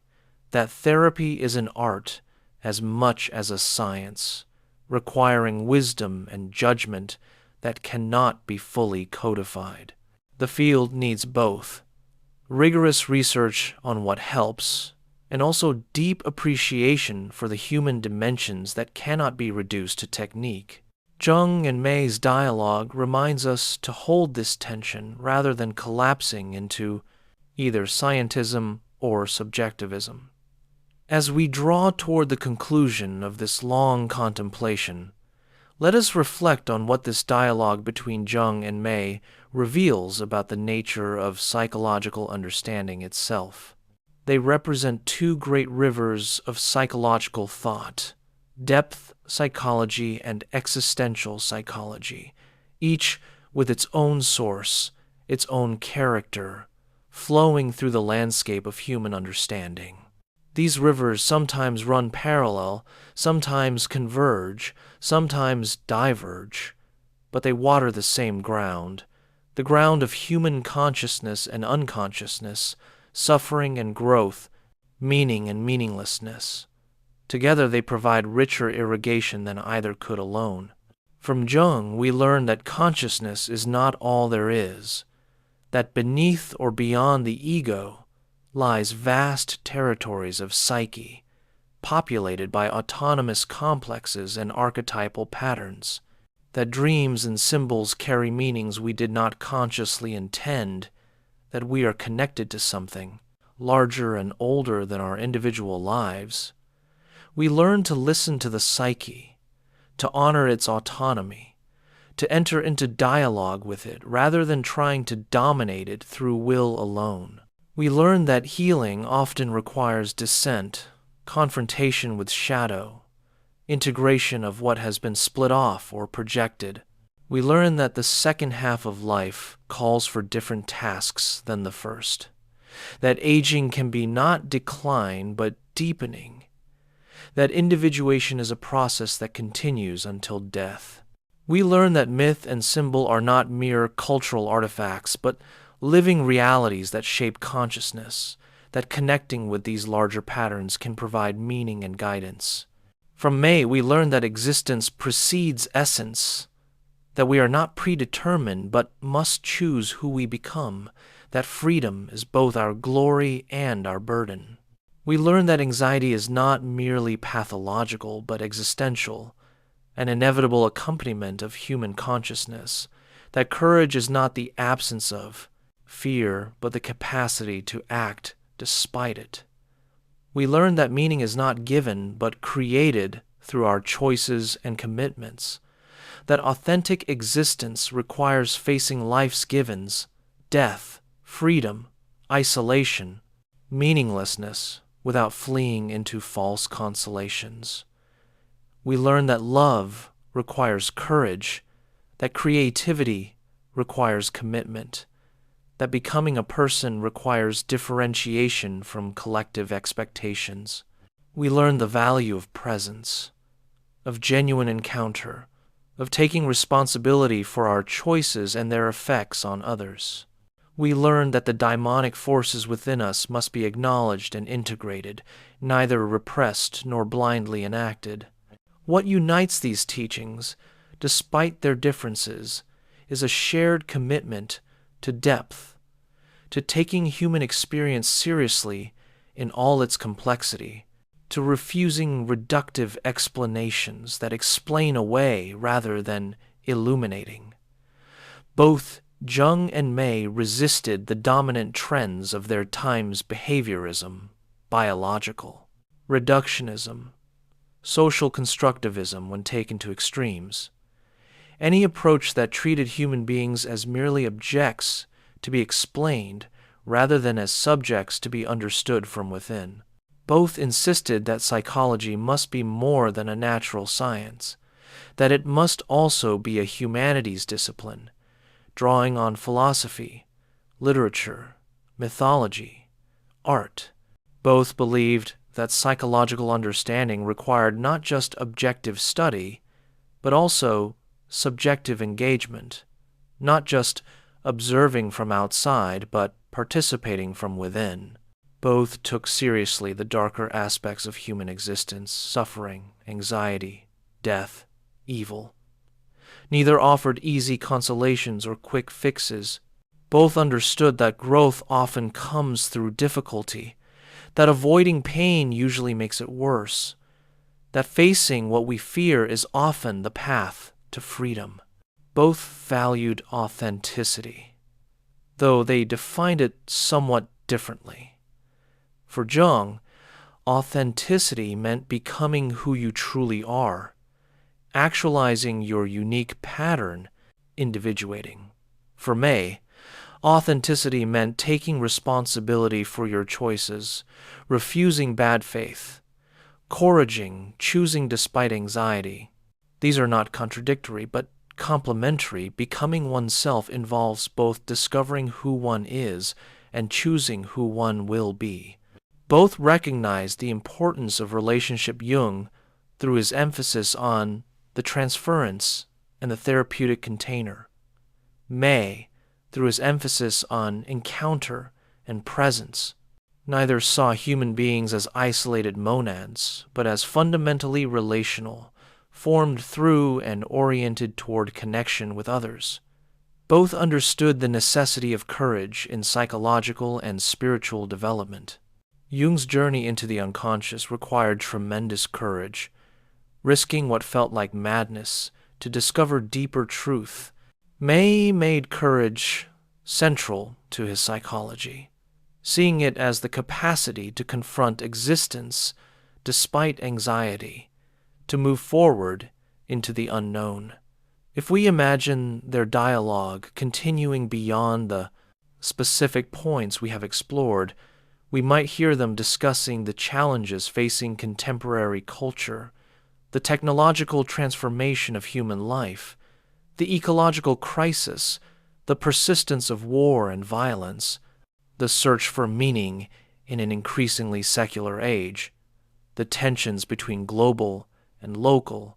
that therapy is an art as much as a science, requiring wisdom and judgment that cannot be fully codified. The field needs both rigorous research on what helps, and also deep appreciation for the human dimensions that cannot be reduced to technique. Jung and May's dialogue reminds us to hold this tension rather than collapsing into either scientism or subjectivism. As we draw toward the conclusion of this long contemplation, let us reflect on what this dialogue between Jung and May reveals about the nature of psychological understanding itself. They represent two great rivers of psychological thought, depth psychology and existential psychology, each with its own source, its own character, flowing through the landscape of human understanding. These rivers sometimes run parallel, sometimes converge, sometimes diverge, but they water the same ground, the ground of human consciousness and unconsciousness, suffering and growth, meaning and meaninglessness. Together they provide richer irrigation than either could alone. From Jung, we learn that consciousness is not all there is, that beneath or beyond the ego lies vast territories of psyche, populated by autonomous complexes and archetypal patterns, that dreams and symbols carry meanings we did not consciously intend, that we are connected to something larger and older than our individual lives. We learn to listen to the psyche, to honor its autonomy, to enter into dialogue with it rather than trying to dominate it through will alone. We learn that healing often requires dissent, confrontation with shadow, integration of what has been split off or projected. We learn that the second half of life calls for different tasks than the first, that aging can be not decline but deepening, that individuation is a process that continues until death. We learn that myth and symbol are not mere cultural artifacts, but living realities that shape consciousness, that connecting with these larger patterns can provide meaning and guidance. From May, we learn that existence precedes essence, that we are not predetermined but must choose who we become, that freedom is both our glory and our burden. We learn that anxiety is not merely pathological but existential, an inevitable accompaniment of human consciousness, that courage is not the absence of fear, but the capacity to act despite it. We learn that meaning is not given, but created through our choices and commitments, that authentic existence requires facing life's givens, death, freedom, isolation, meaninglessness, without fleeing into false consolations. We learn that love requires courage, that creativity requires commitment, that becoming a person requires differentiation from collective expectations. We learn the value of presence, of genuine encounter, of taking responsibility for our choices and their effects on others. We learn that the daimonic forces within us must be acknowledged and integrated, neither repressed nor blindly enacted. What unites these teachings, despite their differences, is a shared commitment to depth, to taking human experience seriously in all its complexity, to refusing reductive explanations that explain away rather than illuminating. Both Jung and May resisted the dominant trends of their time's behaviorism, biological, reductionism, social constructivism when taken to extremes. Any approach that treated human beings as merely objects to be explained rather than as subjects to be understood from within. Both insisted that psychology must be more than a natural science, that it must also be a humanities discipline, drawing on philosophy, literature, mythology, art. Both believed that psychological understanding required not just objective study, but also subjective engagement, not just observing from outside, but participating from within. Both took seriously the darker aspects of human existence, suffering, anxiety, death, evil. Neither offered easy consolations or quick fixes. Both understood that growth often comes through difficulty, that avoiding pain usually makes it worse, that facing what we fear is often the path to freedom. Both valued authenticity, though they defined it somewhat differently. For Jung, authenticity meant becoming who you truly are, actualizing your unique pattern, individuating. For May, authenticity meant taking responsibility for your choices, refusing bad faith, couraging, choosing despite anxiety. These are not contradictory, but complementary. Becoming oneself involves both discovering who one is and choosing who one will be. Both recognized the importance of relationship. Jung, through his emphasis on the transference and the therapeutic container. May, through his emphasis on encounter and presence. Neither saw human beings as isolated monads, but as fundamentally relational, formed through and oriented toward connection with others. Both understood the necessity of courage in psychological and spiritual development. Jung's journey into the unconscious required tremendous courage, risking what felt like madness to discover deeper truth. May made courage central to his psychology, seeing it as the capacity to confront existence despite anxiety, to move forward into the unknown. If we imagine their dialogue continuing beyond the specific points we have explored, we might hear them discussing the challenges facing contemporary culture, the technological transformation of human life, the ecological crisis, the persistence of war and violence, the search for meaning in an increasingly secular age, the tensions between global and local,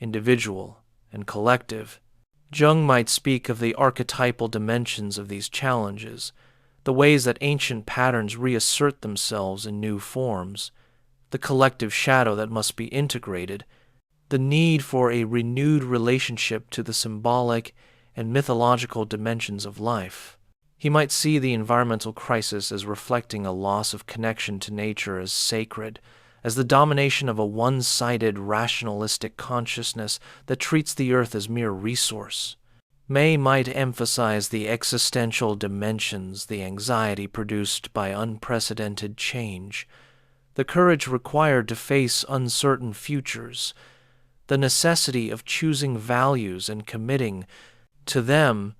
individual and collective. Jung might speak of the archetypal dimensions of these challenges, the ways that ancient patterns reassert themselves in new forms, the collective shadow that must be integrated, the need for a renewed relationship to the symbolic and mythological dimensions of life. He might see the environmental crisis as reflecting a loss of connection to nature as sacred, as the domination of a one-sided rationalistic consciousness that treats the earth as mere resource. May might emphasize the existential dimensions, the anxiety produced by unprecedented change, the courage required to face uncertain futures, the necessity of choosing values and committing to them,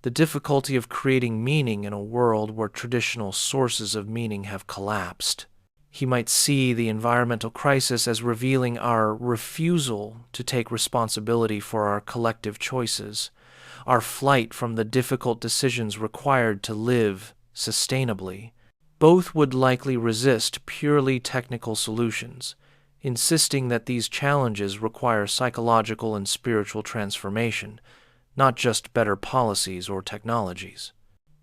the difficulty of creating meaning in a world where traditional sources of meaning have collapsed. He might see the environmental crisis as revealing our refusal to take responsibility for our collective choices, our flight from the difficult decisions required to live sustainably. Both would likely resist purely technical solutions, insisting that these challenges require psychological and spiritual transformation, not just better policies or technologies.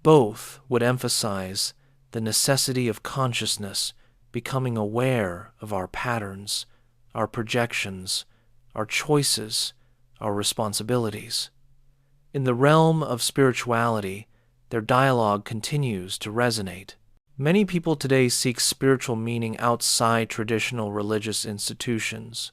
Both would emphasize the necessity of consciousness, becoming aware of our patterns, our projections, our choices, our responsibilities. In the realm of spirituality, their dialogue continues to resonate. Many people today seek spiritual meaning outside traditional religious institutions,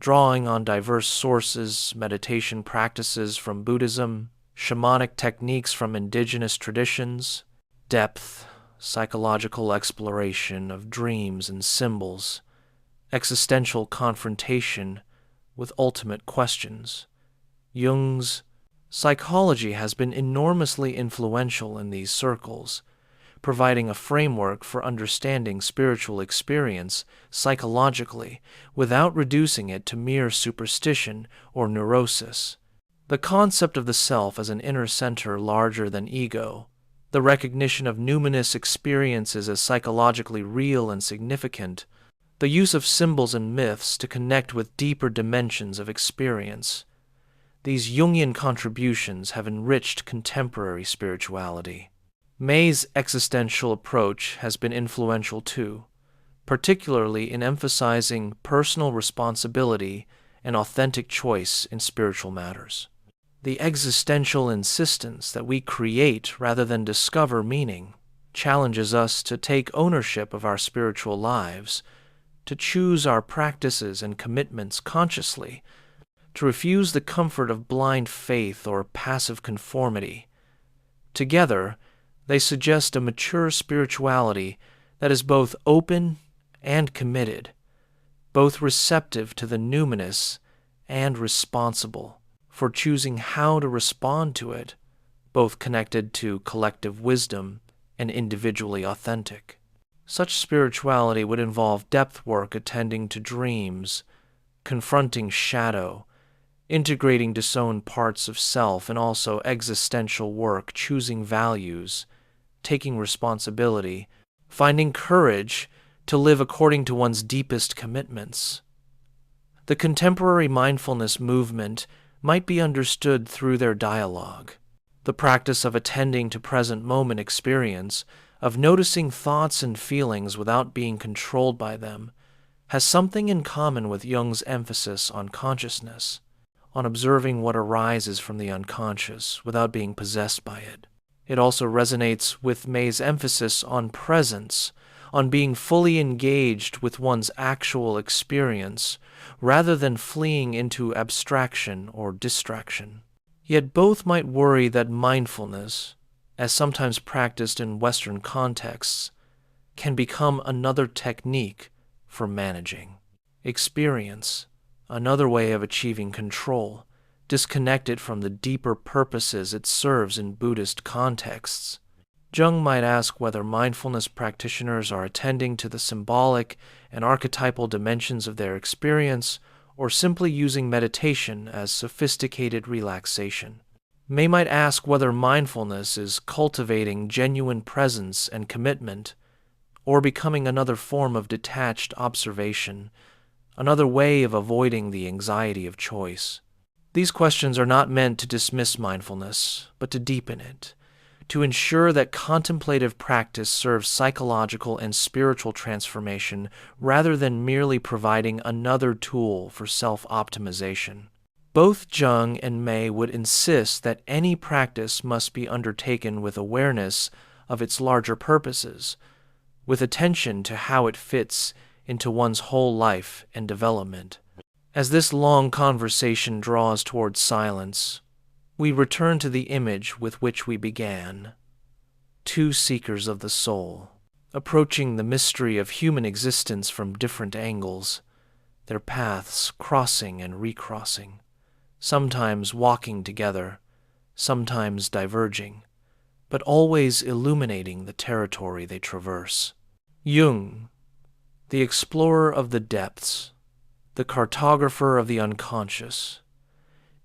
drawing on diverse sources, meditation practices from Buddhism, shamanic techniques from indigenous traditions, depth, psychological exploration of dreams and symbols, existential confrontation with ultimate questions. Jung's psychology has been enormously influential in these circles, providing a framework for understanding spiritual experience psychologically without reducing it to mere superstition or neurosis. The concept of the self as an inner center larger than ego, the recognition of numinous experiences as psychologically real and significant, the use of symbols and myths to connect with deeper dimensions of experience. These Jungian contributions have enriched contemporary spirituality. May's existential approach has been influential too, particularly in emphasizing personal responsibility and authentic choice in spiritual matters. The existential insistence that we create rather than discover meaning challenges us to take ownership of our spiritual lives, to choose our practices and commitments consciously, to refuse the comfort of blind faith or passive conformity. Together, they suggest a mature spirituality that is both open and committed, both receptive to the numinous and responsible for choosing how to respond to it, both connected to collective wisdom and individually authentic. Such spirituality would involve depth work attending to dreams, confronting shadow, integrating disowned parts of self, and also existential work, choosing values, taking responsibility, finding courage to live according to one's deepest commitments. The contemporary mindfulness movement might be understood through their dialogue. The practice of attending to present moment experience, of noticing thoughts and feelings without being controlled by them, has something in common with Jung's emphasis on consciousness, on observing what arises from the unconscious without being possessed by it. It also resonates with May's emphasis on presence, on being fully engaged with one's actual experience, rather than fleeing into abstraction or distraction. Yet both might worry that mindfulness, as sometimes practiced in Western contexts, can become another technique for managing experience, another way of achieving control, disconnected from the deeper purposes it serves in Buddhist contexts. Jung might ask whether mindfulness practitioners are attending to the symbolic and archetypal dimensions of their experience, or simply using meditation as sophisticated relaxation. May might ask whether mindfulness is cultivating genuine presence and commitment, or becoming another form of detached observation, another way of avoiding the anxiety of choice. These questions are not meant to dismiss mindfulness, but to deepen it, to ensure that contemplative practice serves psychological and spiritual transformation rather than merely providing another tool for self-optimization. Both Jung and May would insist that any practice must be undertaken with awareness of its larger purposes, with attention to how it fits into one's whole life and development. As this long conversation draws towards silence, we return to the image with which we began. Two seekers of the soul, approaching the mystery of human existence from different angles, their paths crossing and recrossing, sometimes walking together, sometimes diverging, but always illuminating the territory they traverse. Jung, the explorer of the depths, the cartographer of the unconscious,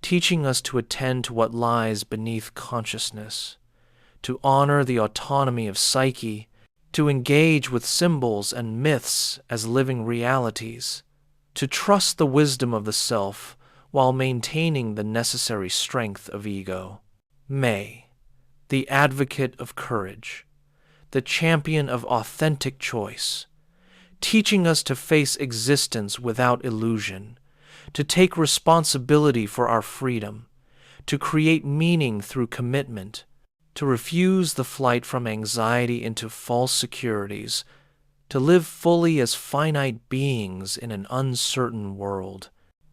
teaching us to attend to what lies beneath consciousness, to honor the autonomy of psyche, to engage with symbols and myths as living realities, to trust the wisdom of the self while maintaining the necessary strength of ego. May, the advocate of courage, the champion of authentic choice, teaching us to face existence without illusion, to take responsibility for our freedom, to create meaning through commitment, to refuse the flight from anxiety into false securities, to live fully as finite beings in an uncertain world.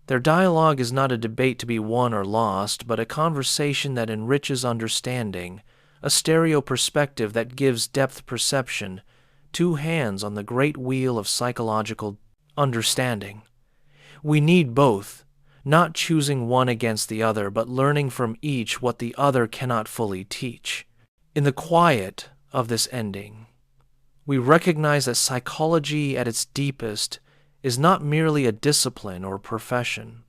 Their dialogue is not a debate to be won or lost, but a conversation that enriches understanding, a stereo perspective that gives depth perception, two hands on the great wheel of psychological understanding. We need both, not choosing one against the other, but learning from each what the other cannot fully teach. In the quiet of this ending, we recognize that psychology at its deepest is not merely a discipline or profession,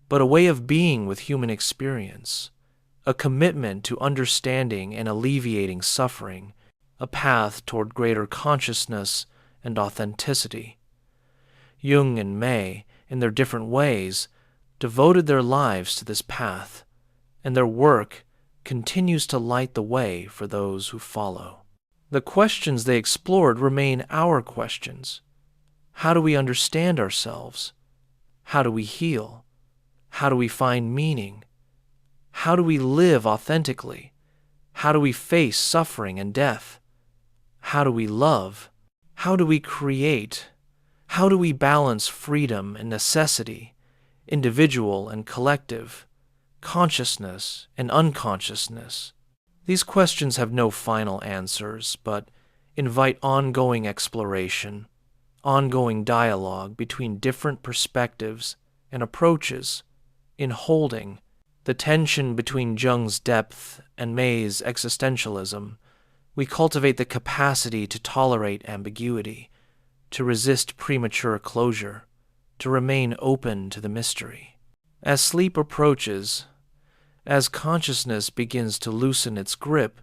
but a way of being with human experience, a commitment to understanding and alleviating suffering, a path toward greater consciousness and authenticity. Jung and May, in their different ways, devoted their lives to this path, and their work continues to light the way for those who follow. The questions they explored remain our questions. How do we understand ourselves? How do we heal? How do we find meaning? How do we live authentically? How do we face suffering and death? How do we love? How do we create? How do we balance freedom and necessity, individual and collective, consciousness and unconsciousness? These questions have no final answers, but invite ongoing exploration, ongoing dialogue between different perspectives and approaches. In holding the tension between Jung's depth and May's existentialism, we cultivate the capacity to tolerate ambiguity, to resist premature closure, to remain open to the mystery. As sleep approaches, as consciousness begins to loosen its grip,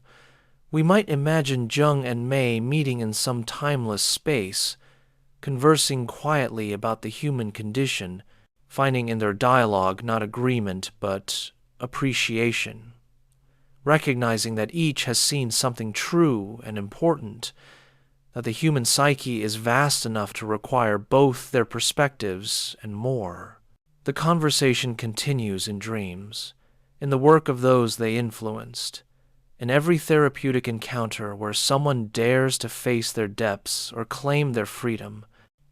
we might imagine Jung and May meeting in some timeless space, conversing quietly about the human condition, finding in their dialogue not agreement but appreciation, recognizing that each has seen something true and important, that the human psyche is vast enough to require both their perspectives and more. The conversation continues in dreams, in the work of those they influenced, in every therapeutic encounter where someone dares to face their depths or claim their freedom,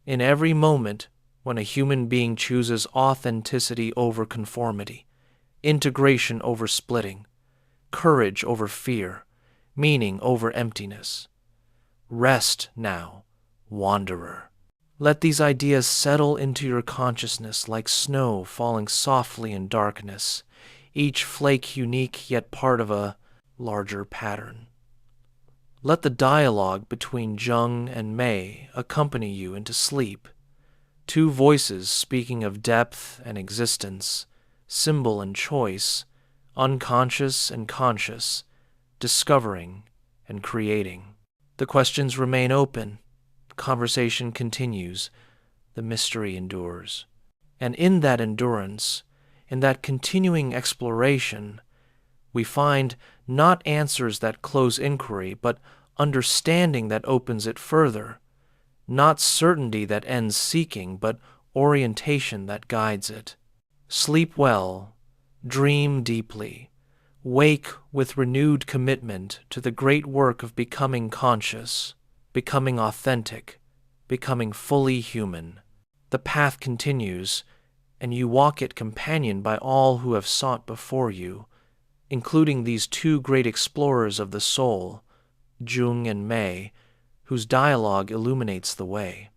in every moment when a human being chooses authenticity over conformity, integration over splitting, courage over fear, meaning over emptiness. Rest now, wanderer. Let these ideas settle into your consciousness like snow falling softly in darkness, each flake unique yet part of a larger pattern. Let the dialogue between Jung and May accompany you into sleep, two voices speaking of depth and existence, symbol and choice, unconscious and conscious, discovering and creating. The questions remain open, the conversation continues, the mystery endures. And in that endurance, in that continuing exploration, we find not answers that close inquiry, but understanding that opens it further, not certainty that ends seeking, but orientation that guides it. Sleep well, dream deeply, wake with renewed commitment to the great work of becoming conscious, becoming authentic, becoming fully human. The path continues, and you walk it companioned by all who have sought before you, including these two great explorers of the soul, Jung and May, whose dialogue illuminates the way.